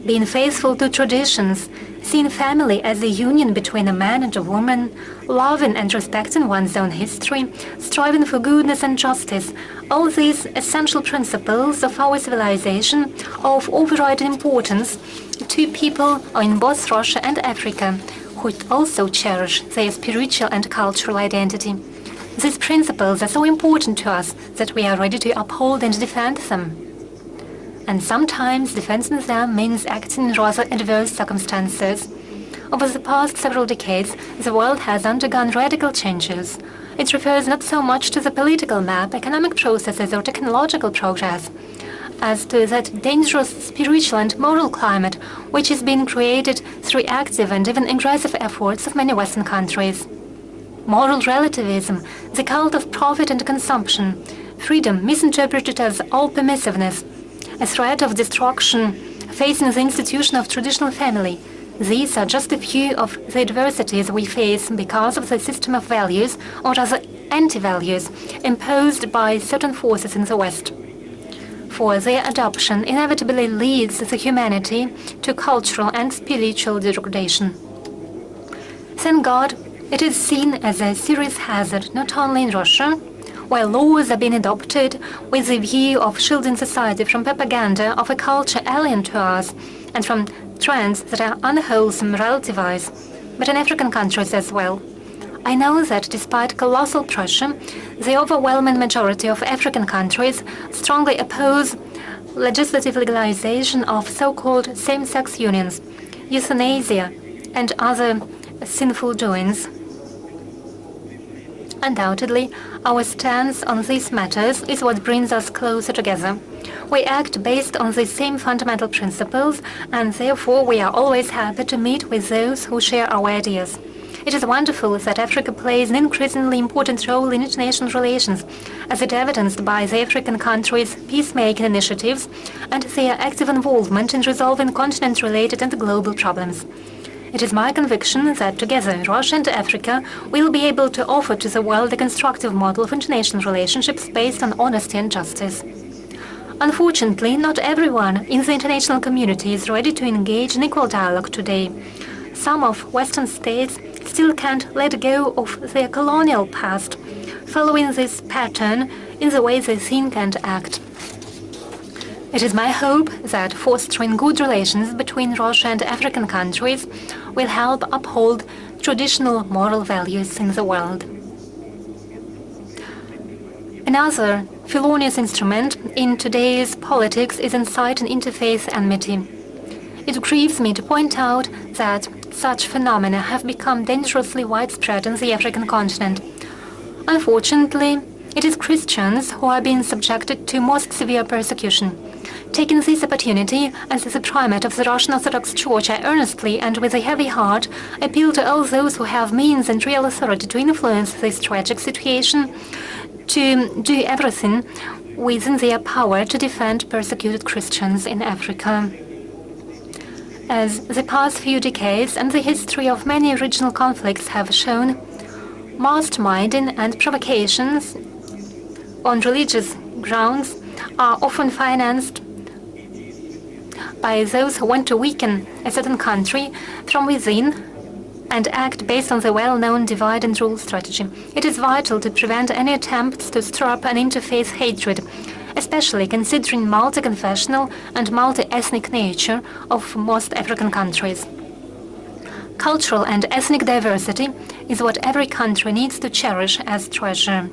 Being faithful to traditions, seeing family as a union between a man and a woman, loving and respecting one's own history, striving for goodness and justice, all these essential principles of our civilization are of overriding importance to people in both Russia and Africa, who also cherish their spiritual and cultural identity. These principles are so important to us that we are ready to uphold and defend them. And sometimes defending them means acting in rather adverse circumstances. Over the past several decades, the world has undergone radical changes. It refers not so much to the political map, economic processes, or technological progress, as to that dangerous spiritual and moral climate which is being created through active and even aggressive efforts of many Western countries. Moral relativism, the cult of profit and consumption, freedom misinterpreted as all permissiveness, a threat of destruction facing the institution of traditional family. These are just a few of the adversities we face because of the system of values, or rather anti-values, imposed by certain forces in the West. For their adoption inevitably leads the humanity to cultural and spiritual degradation. Thank God, it is seen as a serious hazard not only in Russia, where laws are being adopted with the view of shielding society from propaganda of a culture alien to us and from trends that are unwholesome relative-wise, but in African countries as well. I know that despite colossal pressure, the overwhelming majority of African countries strongly oppose legislative legalization of so-called same-sex unions, euthanasia, and other sinful doings. Undoubtedly, our stance on these matters is what brings us closer together. We act based on the same fundamental principles, and therefore we are always happy to meet with those who share our ideas. It is wonderful that Africa plays an increasingly important role in international relations, as it evidenced by the African countries' peacemaking initiatives and their active involvement in resolving continent-related and global problems. It is my conviction that together, Russia and Africa will be able to offer to the world a constructive model of international relationships based on honesty and justice. Unfortunately, not everyone in the international community is ready to engage in equal dialogue today. Some of Western states still can't let go of their colonial past, following this pattern in the way they think and act. It is my hope that fostering good relations between Russia and African countries will help uphold traditional moral values in the world. Another felonious instrument in today's politics is inciting interfaith enmity. It grieves me to point out that such phenomena have become dangerously widespread on the African continent. Unfortunately, it is Christians who are being subjected to most severe persecution. Taking this opportunity as the primate of the Russian Orthodox Church, I earnestly and with a heavy heart appeal to all those who have means and real authority to influence this tragic situation to do everything within their power to defend persecuted Christians in Africa. As the past few decades and the history of many regional conflicts have shown, masterminding and provocations on religious grounds are often financed by those who want to weaken a certain country from within and act based on the well-known divide and rule strategy. It is vital to prevent any attempts to stir up an interfaith hatred, especially considering multi-confessional and multi-ethnic nature of most African countries. Cultural and ethnic diversity is what every country needs to cherish as treasure.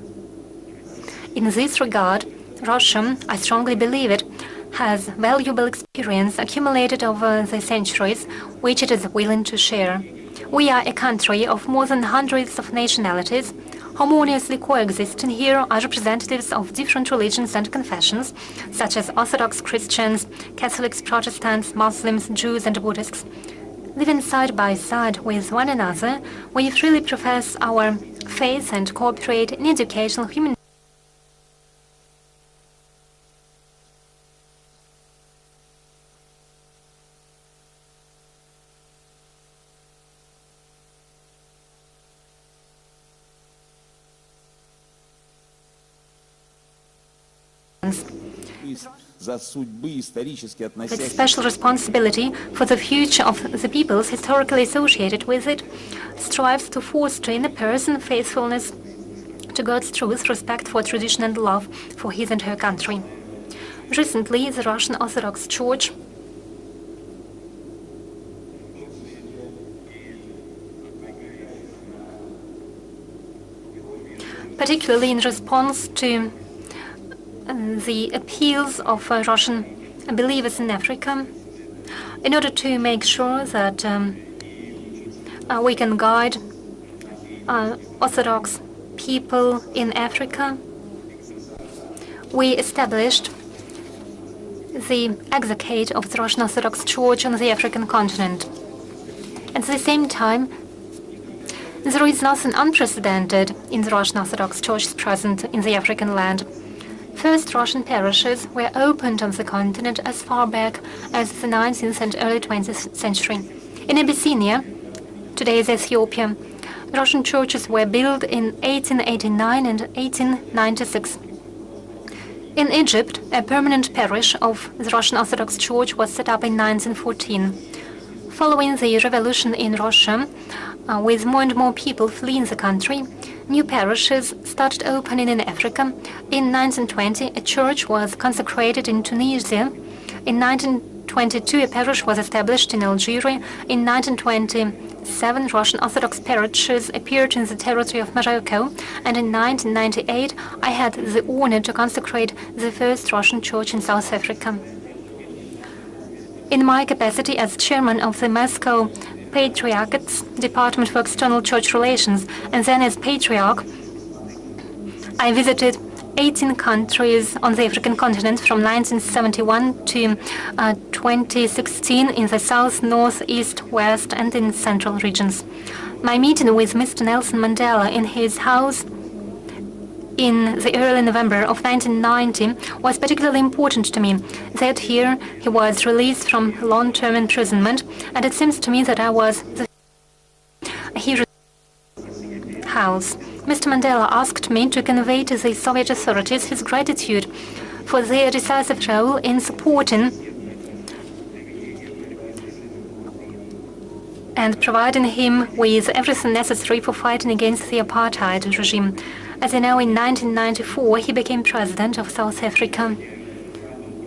In this regard, Russia, I strongly believe it, has valuable experience accumulated over the centuries, which it is willing to share. We are a country of more than hundreds of nationalities. Harmoniously coexisting here are representatives of different religions and confessions, such as Orthodox Christians, Catholics, Protestants, Muslims, Jews, and Buddhists. Living side by side with one another, we freely profess our faith and cooperate in educational, human with special responsibility for the future of the peoples historically associated with it, strives to foster in a person faithfulness to God's truth, respect for tradition and love for his and her country. Recently, the Russian Orthodox Church particularly in response to the appeals of Russian believers in Africa, in order to make sure that we can guide Orthodox people in Africa, we established the exarchate of the Russian Orthodox Church on the African continent. At the same time, there is nothing unprecedented in the Russian Orthodox Church's presence in the African land. First Russian parishes were opened on the continent as far back as the 19th and early 20th century. In Abyssinia, today's Ethiopia, Russian churches were built in 1889 and 1896. In Egypt, a permanent parish of the Russian Orthodox Church was set up in 1914. Following the revolution in Russia, with more and more people fleeing the country, new parishes started opening in Africa. In 1920, a church was consecrated in Tunisia. In 1922, a parish was established in Algeria. In 1927, Russian Orthodox parishes appeared in the territory of Morocco. And in 1998, I had the honor to consecrate the first Russian church in South Africa. In my capacity as chairman of the Moscow Patriarchate's Department for External Church Relations, and then as Patriarch, I visited 18 countries on the African continent from 1971 to 2016 in the south, north, east, west, and in central regions. My meeting with Mr. Nelson Mandela in his house in the early November of 1990 was particularly important to me. That year he was released from long-term imprisonment, and it seems to me that I was the hero house. Mr. Mandela asked me to convey to the Soviet authorities his gratitude for their decisive role in supporting and providing him with everything necessary for fighting against the apartheid regime. As you know, in 1994, he became president of South Africa,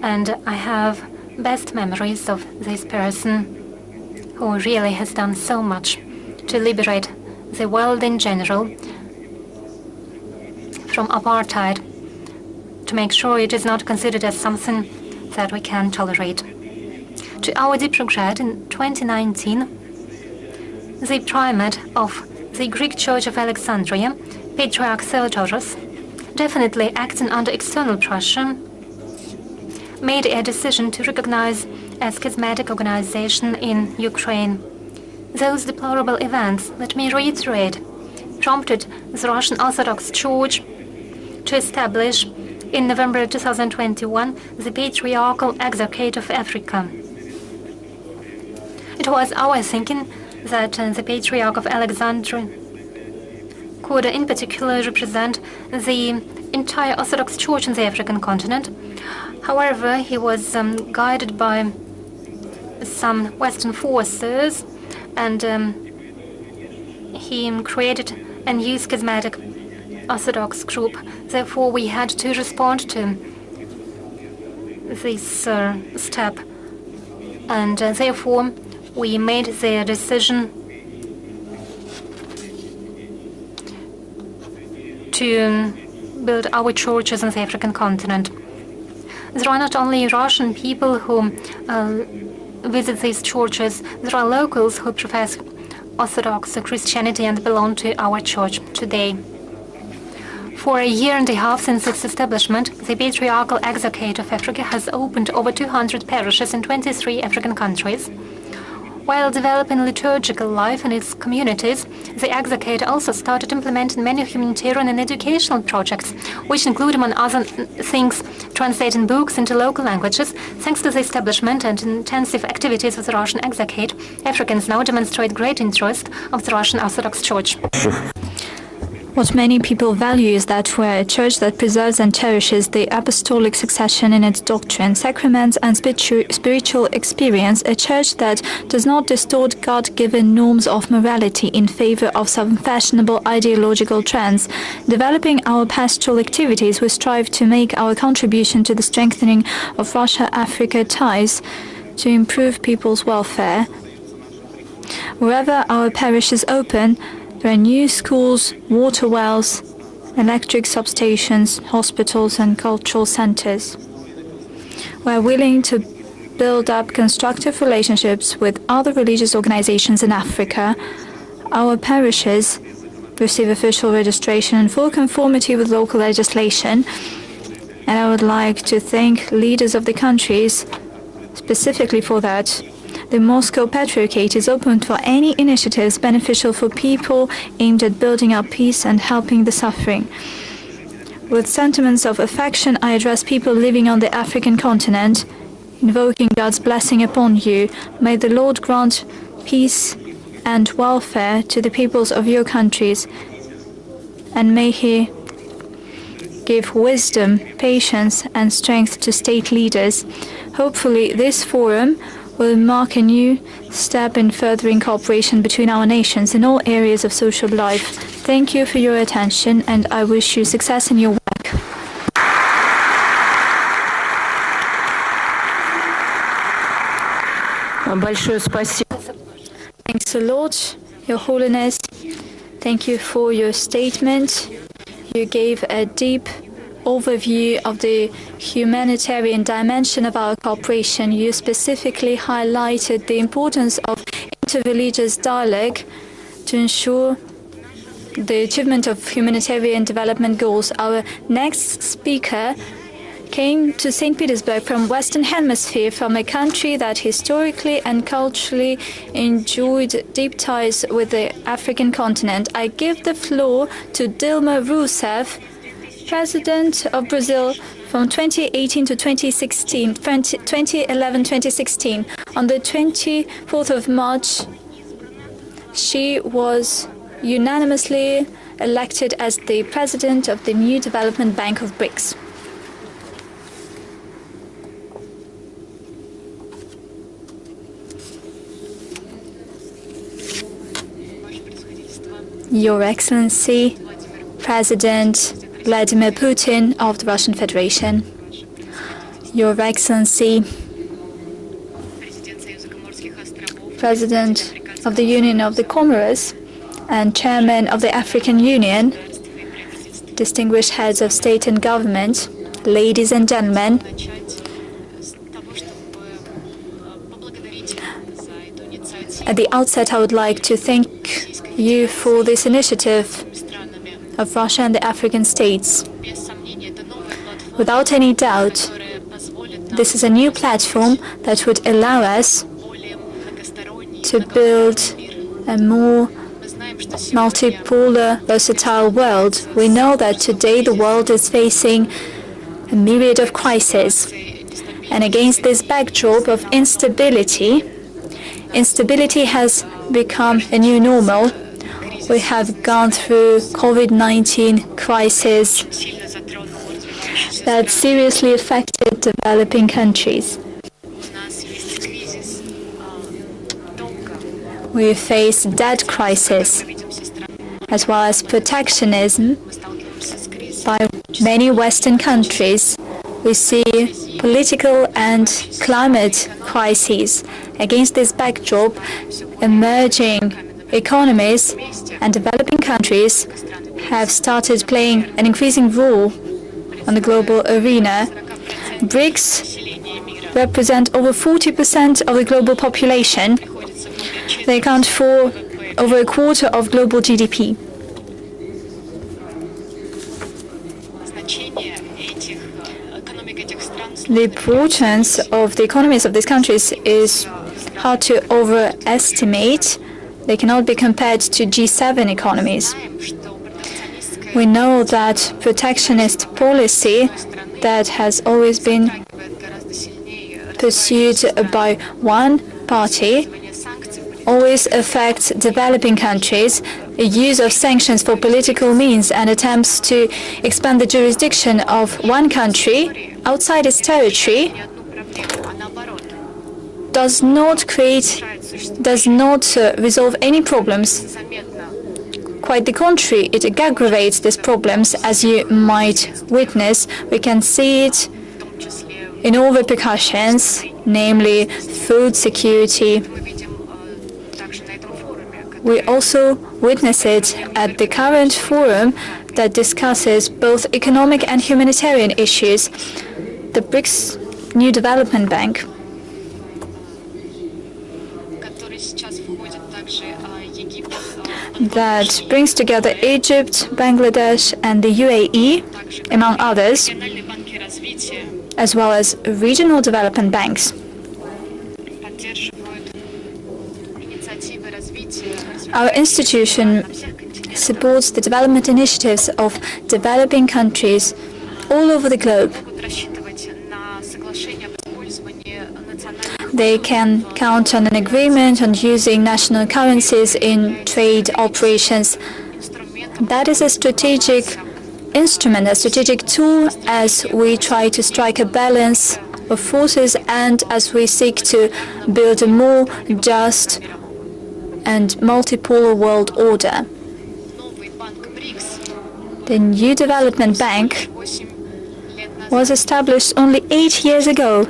and I have best memories of this person who really has done so much to liberate the world in general from apartheid, to make sure it is not considered as something that we can tolerate. To our deep regret, in 2019, the primate of the Greek Church of Alexandria, Patriarch Theodoros, definitely acting under external pressure, made a decision to recognize a schismatic organization in Ukraine. Those deplorable events, let me reiterate, prompted the Russian Orthodox Church to establish in November 2021 the Patriarchal Exarchate of Africa. It was our thinking that the Patriarch of Alexandria could in particular represent the entire Orthodox Church on the African continent, However, he was guided by some Western forces, and he created a new schismatic Orthodox group. Therefore, we had to respond to this step, and therefore we made the decision to build our churches on the African continent. There are not only Russian people who visit these churches, there are locals who profess Orthodox Christianity and belong to our church today. For a year and a half since its establishment, the Patriarchal Exarchate of Africa has opened over 200 parishes in 23 African countries. While developing liturgical life in its communities, the Exarchate also started implementing many humanitarian and educational projects, which include, among other things, translating books into local languages. Thanks to the establishment and intensive activities of the Russian Exarchate, Africans now demonstrate great interest of the Russian Orthodox Church. What many people value is that we're a church that preserves and cherishes the apostolic succession in its doctrine, sacraments, and spiritual experience, a church that does not distort God-given norms of morality in favor of some fashionable ideological trends. Developing our pastoral activities, we strive to make our contribution to the strengthening of Russia-Africa ties to improve people's welfare. Wherever our parish is open, there are new schools, water wells, electric substations, hospitals, and cultural centers. We are willing to build up constructive relationships with other religious organizations in Africa. Our parishes receive official registration in full conformity with local legislation, and I would like to thank leaders of the countries specifically for that. The Moscow Patriarchate is open for any initiatives beneficial for people aimed at building up peace and helping the suffering. With sentiments of affection, I address people living on the African continent, invoking God's blessing upon you. May the Lord grant peace and welfare to the peoples of your countries, and may He give wisdom, patience, and strength to state leaders. Hopefully, this forum will mark a new step in furthering cooperation between our nations in all areas of social life. Thank you for your attention, and I wish you success in your work. Thanks a lot, Your Holiness. Thank you for your statement. You gave a deep overview of the humanitarian dimension of our cooperation. You specifically highlighted the importance of interreligious dialogue to ensure the achievement of humanitarian development goals. Our next speaker came to St. Petersburg from Western Hemisphere, from a country that historically and culturally enjoyed deep ties with the African continent. I give the floor to Dilma Rousseff, President of Brazil from 2018 to 2016, 2011-2016. On the 24th of March, she was unanimously elected as the President of the new Development Bank of BRICS. Your Excellency, President Vladimir Putin of the Russian Federation, Your Excellency, President of the Union of the Comoros and Chairman of the African Union, distinguished heads of state and government, ladies and gentlemen, at the outset I would like to thank you for this initiative of Russia and the African states. Without any doubt, this is a new platform that would allow us to build a more multipolar, versatile world. We know that today the world is facing a myriad of crises. And against this backdrop of instability has become a new normal. We have gone through COVID-19 crisis, that seriously affected developing countries. We face debt crisis, as well as protectionism by many Western countries. We see political and climate crises. Against this backdrop, emerging economies and developing countries have started playing an increasing role on the global arena. BRICS represent over 40% of the global population. They account for over a quarter of global GDP. The importance of the economies of these countries is hard to overestimate. They cannot be compared to G7 economies. We know that protectionist policy that has always been pursued by one party always affects developing countries. The use of sanctions for political means and attempts to expand the jurisdiction of one country outside its territory does not resolve any problems. Quite the contrary, it aggravates these problems, as you might witness. We can see it in all repercussions, namely food security. We also witness it at the current forum that discusses both economic and humanitarian issues. The BRICS New Development Bank, that brings together Egypt, Bangladesh, and the UAE, among others, as well as regional development banks. Our institution supports the development initiatives of developing countries all over the globe. They can count on an agreement on using national currencies in trade operations. That is a strategic instrument, a strategic tool, as we try to strike a balance of forces and as we seek to build a more just and multipolar world order. The New Development Bank was established only 8 years ago,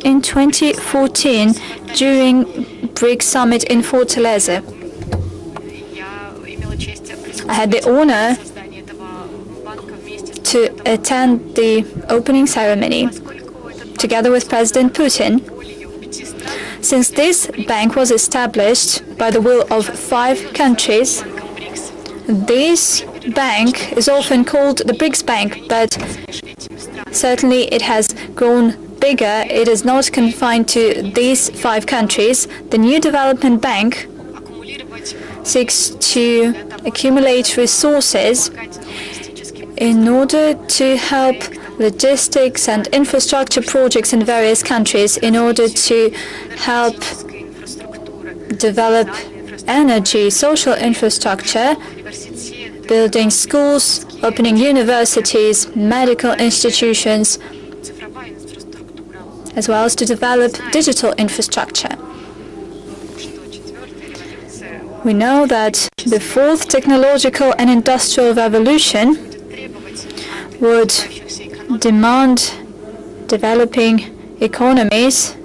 in 2014, during BRICS Summit in Fortaleza. I had the honor to attend the opening ceremony together with President Putin. Since this bank was established by the will of 5 countries, this bank is often called the BRICS Bank, but certainly it has grown bigger. It is not confined to these 5 countries. The New Development Bank seeks to accumulate resources in order to help logistics and infrastructure projects in various countries, in order to help develop energy, social infrastructure, building schools, opening universities, medical institutions, as well as to develop digital infrastructure. We know that the 4th technological and industrial revolution would demand developing economies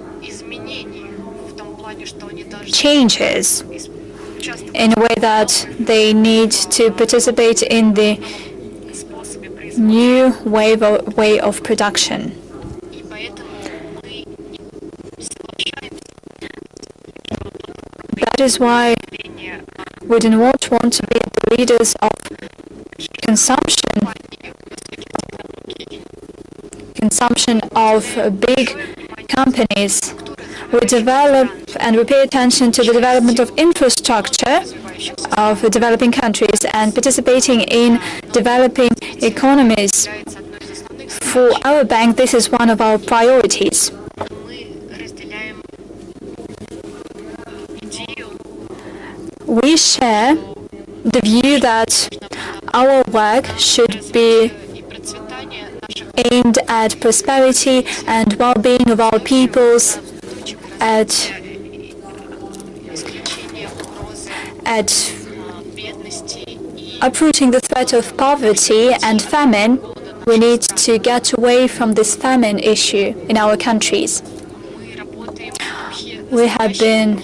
changes in a way that they need to participate in the new way of production. That is why we do not want to be the leaders of consumption of big companies. We develop and we pay attention to the development of infrastructure of developing countries and participating in developing economies. For our bank, this is one of our priorities. We share the view that our work should be aimed at prosperity and well-being of our peoples, at uprooting the threat of poverty and famine. We need to get away from this famine issue in our countries. We have been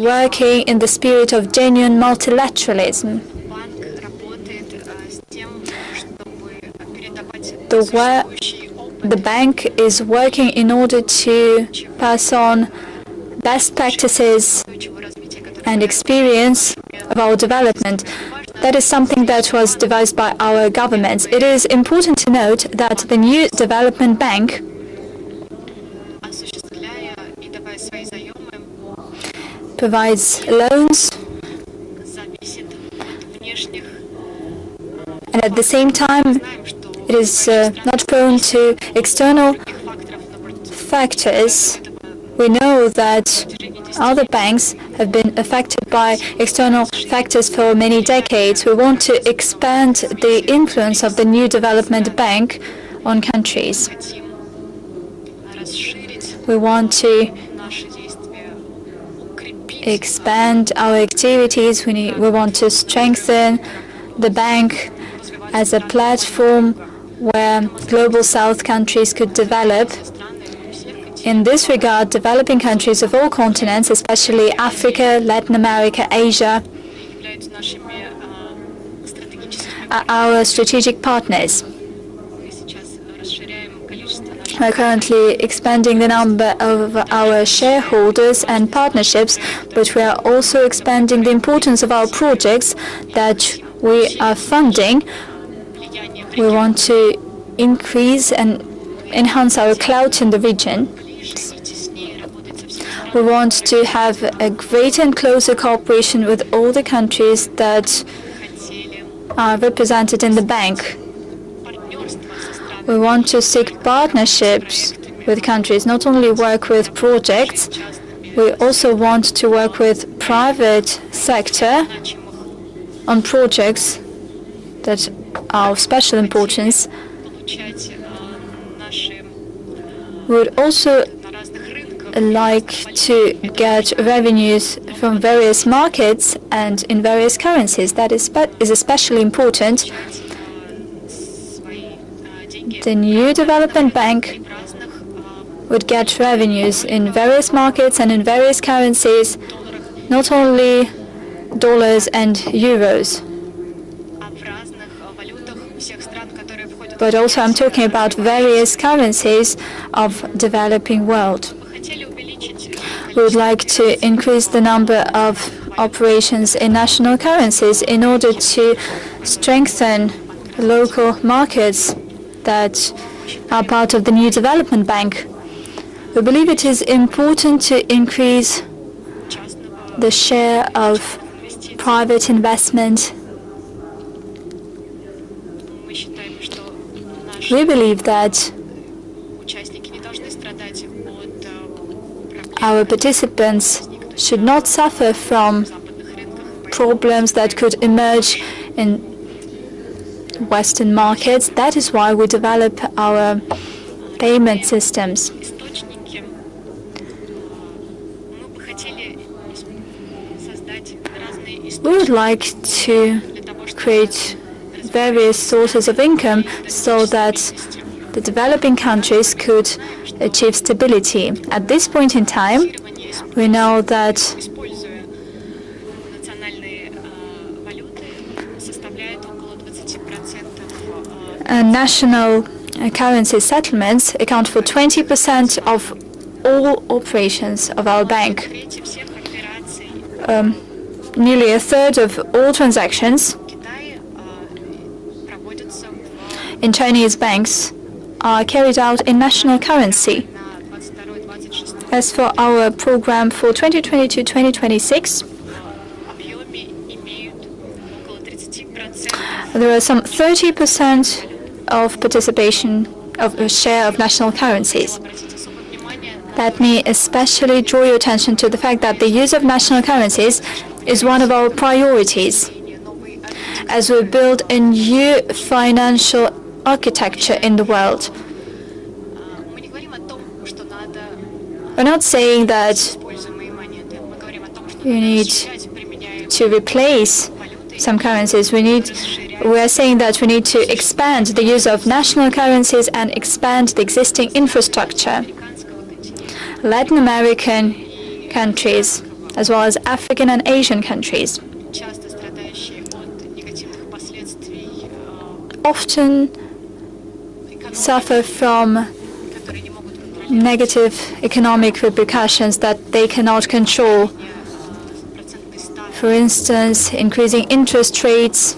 working in the spirit of genuine multilateralism. The bank is working in order to pass on best practices and experience of our development. That is something that was devised by our governments. It is important to note that the new development bank provides loans and at the same time it is not prone to external factors. We know that other banks have been affected by external factors for many decades. We want to expand the influence of the new development bank on countries. We want to expand our activities. We want to strengthen the bank as a platform where Global South countries could develop. In this regard, developing countries of all continents, especially Africa, Latin America, Asia, are our strategic partners. We are currently expanding the number of our shareholders and partnerships, but we are also expanding the importance of our projects that we are funding. We want to increase and enhance our clout in the region. We want to have a greater and closer cooperation with all the countries that are represented in the bank. We want to seek partnerships with countries, not only work with projects, we also want to work with private sector on projects that are of special importance. We would also like to get revenues from various markets and in various currencies. That is especially important. The new development bank would get revenues in various markets and in various currencies, not only dollars and euros, but also I'm talking about various currencies of developing world. We would like to increase the number of operations in national currencies in order to strengthen local markets that are part of the new development bank. We believe it is important to increase the share of private investment. We believe that our participants should not suffer from problems that could emerge in Western markets. That is why we develop our payment systems. We would like to create various sources of income so that the developing countries could achieve stability. At this point in time, we know that national currency settlements account for 20% of all operations of our bank. Nearly a third of all transactions in Chinese banks are carried out in national currency. As for our program for 2022-2026, there are some 30% of participation of a share of national currencies. Let me especially draw your attention to the fact that the use of national currencies is one of our priorities as we build a new financial architecture in the world. We're not saying that you need to replace some currencies. We are saying that we need to expand the use of national currencies and expand the existing infrastructure. Latin American countries, as well as African and Asian countries, often suffer from negative economic repercussions that they cannot control. For instance, increasing interest rates,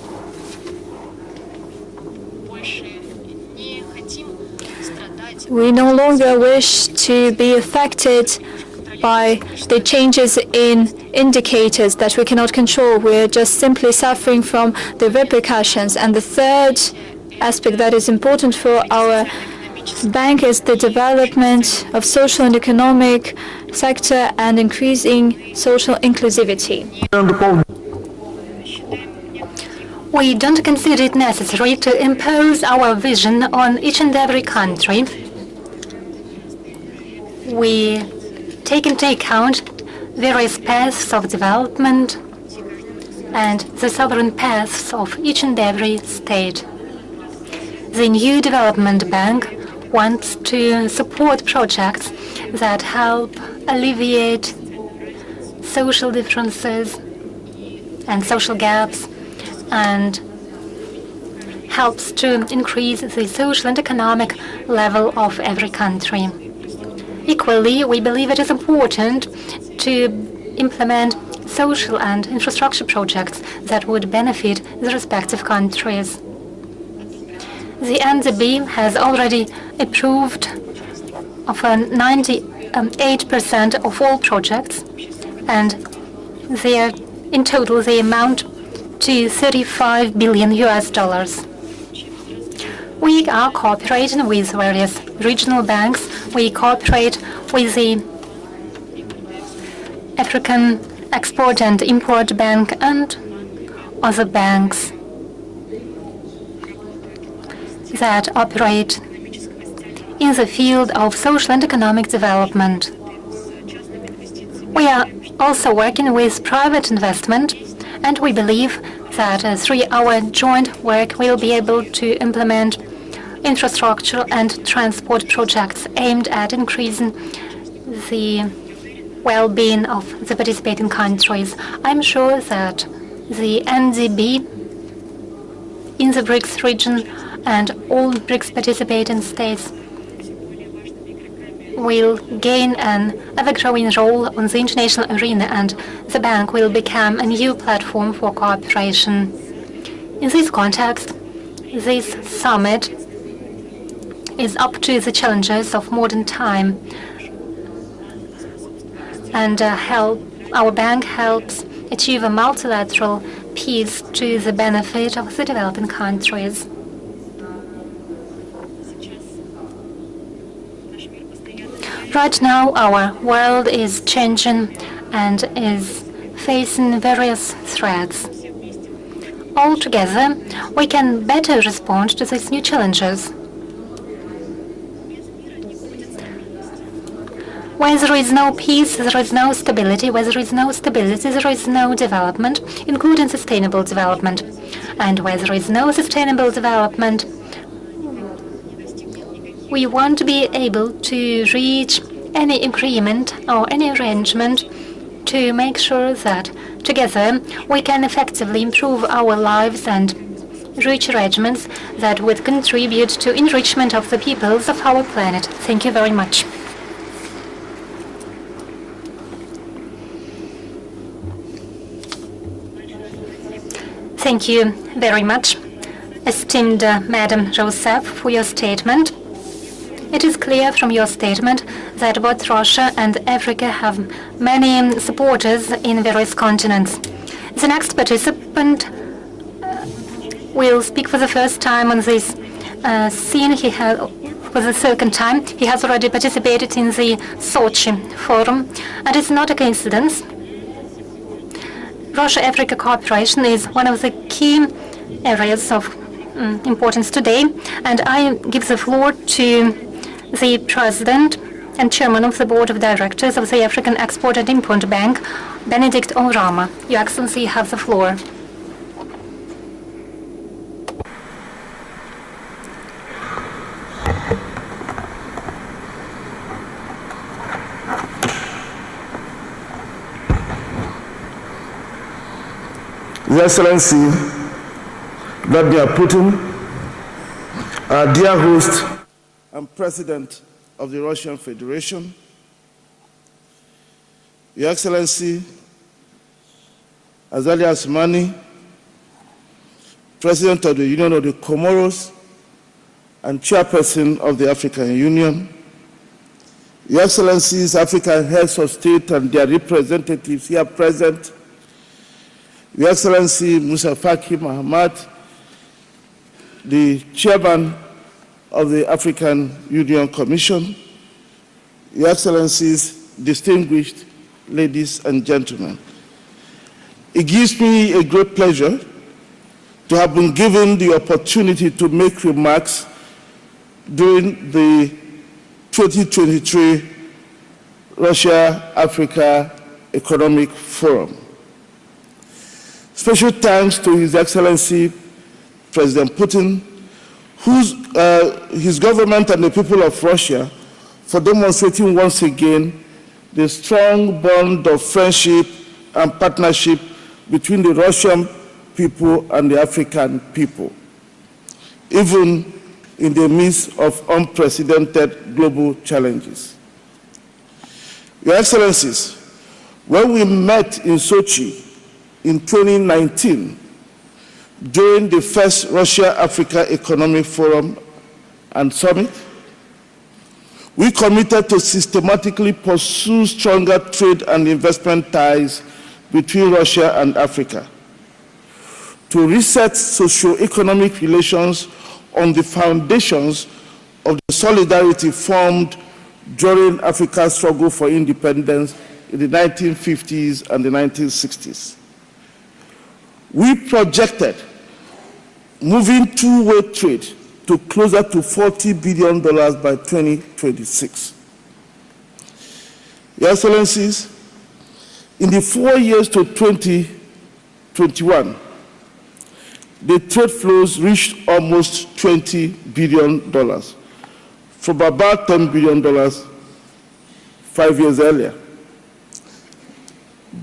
we no longer wish to be affected by the changes in indicators that we cannot control. We're just simply suffering from the repercussions. And the third aspect that is important for our bank is the development of social and economic sector and increasing social inclusivity. We don't consider it necessary to impose our vision on each and every country. We take into account various paths of development and the sovereign paths of each and every state. The new development bank wants to support projects that help alleviate social differences and social gaps and helps to increase the social and economic level of every country. Equally, we believe it is important to implement social and infrastructure projects that would benefit the respective countries. The NDB has already approved of 98% of all projects, and in total they amount to $35 billion. We are cooperating with various regional banks. We cooperate with the African Export and Import Bank and other banks that operate in the field of social and economic development. We are also working with private investment, and we believe that through our joint work we'll be able to implement infrastructure and transport projects aimed at increasing the well-being of the participating countries. I'm sure that the NDB in the BRICS region and all BRICS participating states will gain an ever-growing role on the international arena, and the bank will become a new platform for cooperation. In this context, this summit is up to the challenges of modern time, and our bank helps achieve a multilateral peace to the benefit of the developing countries. Right now, our world is changing and is facing various threats. Altogether, we can better respond to these new challenges. Where there is no peace, there is no stability. Where there is no stability, there is no development, including sustainable development. And where there is no sustainable development, we won't be able to reach any agreement or any arrangement to make sure that together we can effectively improve our lives and reach arrangements that would contribute to enrichment of the peoples of our planet. Thank you very much. Thank you very much, esteemed Madam Rousseff, for your statement. It is clear from your statement that both Russia and Africa have many supporters in various continents. The next participant will speak for the first time on this scene. For the second time. He has already participated in the Sochi Forum, and it's not a coincidence. Russia-Africa cooperation is one of the key areas of importance today, and I give the floor to the President and Chairman of the Board of Directors of the African Export and Import Bank, Benedict Olrama. Your Excellency, you have the floor. Your Excellency, Vladimir Putin, our dear host and President of the Russian Federation, Your Excellency, Azali Assoumani, President of the Union of the Comoros and Chairperson of the African Union, Your Excellencies, African heads of state and their representatives here present, Your Excellency Musa Faki Mahamat, the Chairman of the African Union Commission, Your Excellencies, distinguished ladies and gentlemen. It gives me a great pleasure to have been given the opportunity to make remarks during the 2023 Russia-Africa Economic Forum. Special thanks to His Excellency President Putin, his government and the people of Russia for demonstrating once again the strong bond of friendship and partnership between the Russian people and the African people, even in the midst of unprecedented global challenges. Your Excellencies, when we met in Sochi in 2019, during the first Russia-Africa Economic Forum and Summit, we committed to systematically pursue stronger trade and investment ties between Russia and Africa, to reset socio-economic relations on the foundations of the solidarity formed during Africa's struggle for independence in the 1950s and the 1960s. We projected moving two-way trade to closer to $40 billion by 2026. Your Excellencies, in the 4 years to 2021, the trade flows reached almost $20 billion, from about $10 billion 5 years earlier.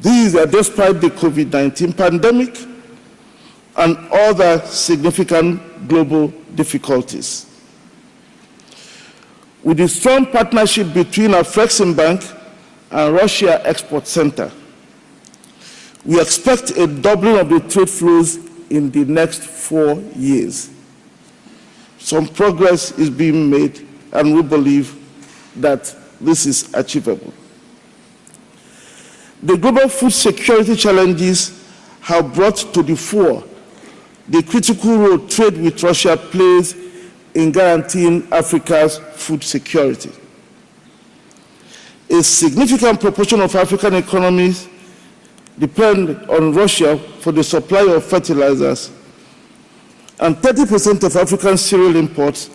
These are despite the COVID-19 pandemic and other significant global difficulties. With the strong partnership between our Afreximbank and Russia Export Center, we expect a doubling of the trade flows in the next 4 years. Some progress is being made, and we believe that this is achievable. The global food security challenges have brought to the fore the critical role trade with Russia plays in guaranteeing Africa's food security. A significant proportion of African economies depend on Russia for the supply of fertilizers, and 30% of African cereal imports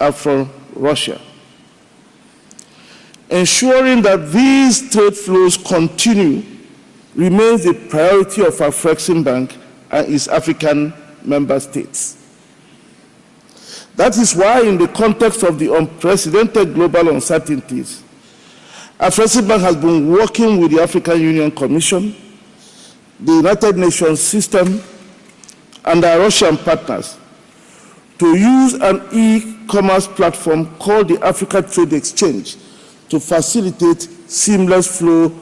are from Russia. Ensuring that these trade flows continue remains a priority of our Afreximbank and its African member states. That is why, in the context of the unprecedented global uncertainties, Afreximbank has been working with the African Union Commission, the United Nations system, and our Russian partners to use an e-commerce platform called the Africa Trade Exchange to facilitate seamless flow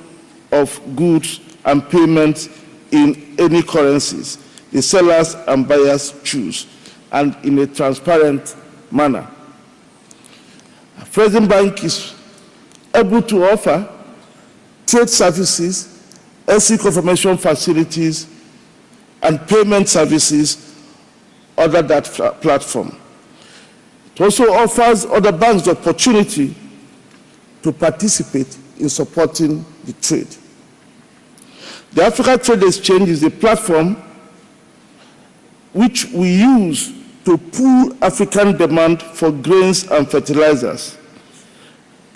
of goods and payments in any currencies the sellers and buyers choose, and in a transparent manner. Afreximbank is able to offer trade services, SC confirmation facilities, and payment services under that platform. It also offers other banks the opportunity to participate in supporting the trade. The Africa Trade Exchange is a platform which we use to pool African demand for grains and fertilizers,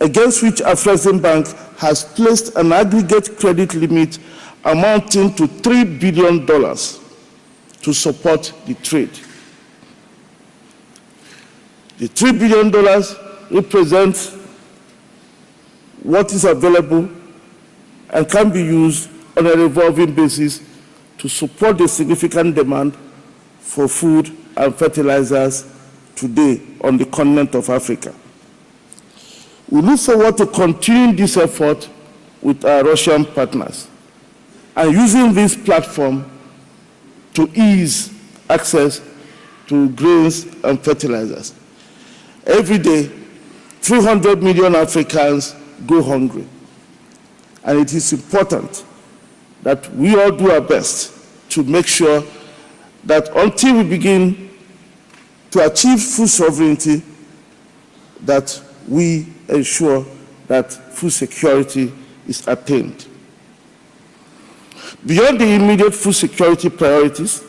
against which Afreximbank has placed an aggregate credit limit amounting to $3 billion to support the trade. The $3 billion represents what is available and can be used on a revolving basis to support the significant demand for food and fertilizers today on the continent of Africa. We look forward to continuing this effort with our Russian partners and using this platform to ease access to grains and fertilizers. Every day, 300 million Africans go hungry, and it is important that we all do our best to make sure that until we begin to achieve food sovereignty, that we ensure that food security is attained. Beyond the immediate food security priorities,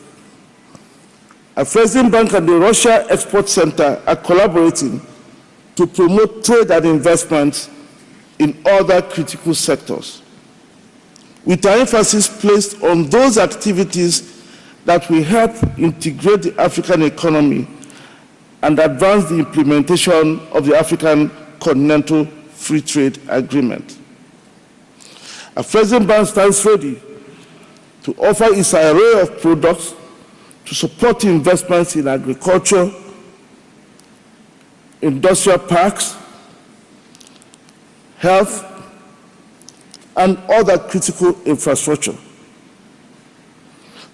Afreximbank and the Russia Export Center are collaborating to promote trade and investment in other critical sectors, with our emphasis placed on those activities that will help integrate the African economy and advance the implementation of the African Continental Free Trade Agreement. Afreximbank stands ready to offer its array of products to support investments in agriculture, industrial parks, health, and other critical infrastructure.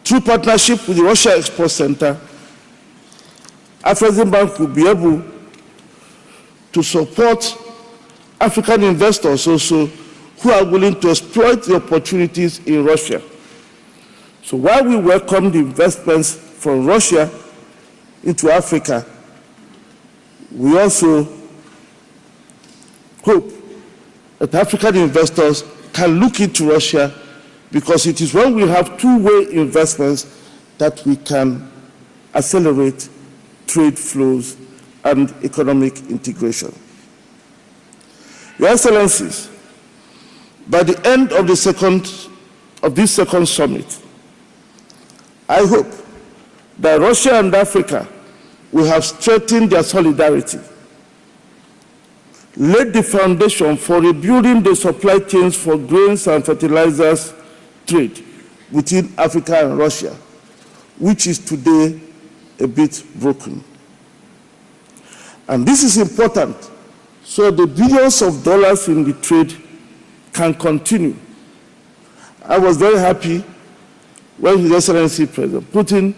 Through partnership with the Russia Export Center, Afreximbank will be able to support African investors also who are willing to exploit the opportunities in Russia. So while we welcome the investments from Russia into Africa, we also hope that African investors can look into Russia, because it is when we have two-way investments that we can accelerate trade flows and economic integration. Your Excellencies, by the end of this second summit, I hope that Russia and Africa will have strengthened their solidarity, laid the foundation for rebuilding the supply chains for grains and fertilizers trade between Africa and Russia, which is today a bit broken. And this is important so the billions of dollars in the trade can continue. I was very happy when His Excellency President Putin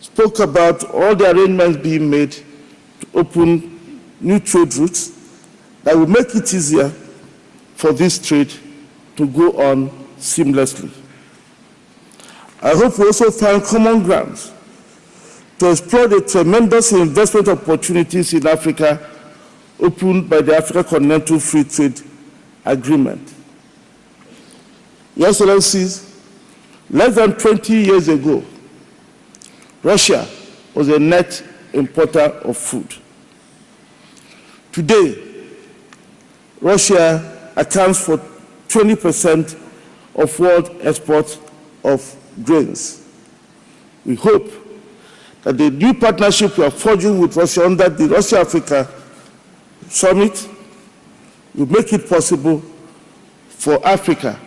spoke about all the arrangements being made to open new trade routes that will make it easier for this trade to go on seamlessly. I hope we also find common grounds to explore the tremendous investment opportunities in Africa opened by the African Continental Free Trade Agreement. Your Excellencies, less than 20 years ago, Russia was a net importer of food. Today, Russia accounts for 20% of world exports of grains. We hope that the new partnership we are forging with Russia under the Russia-Africa Summit will make it possible for Africa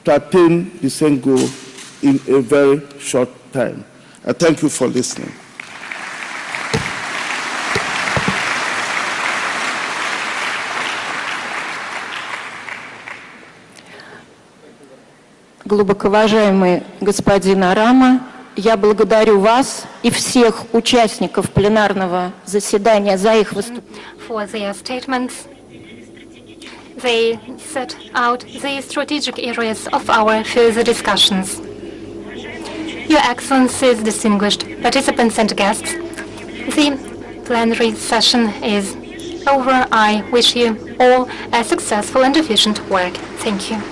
to attain the same goal in a very short time. I thank you for listening. Глубоко уважаемый господин Арама, я благодарю вас и всех участников пленарного заседания за их выступление. For their statements. They set out the strategic areas of our further discussions. Your Excellencies, distinguished participants and guests, the plenary session is over. I wish you all a successful and efficient work. Thank you.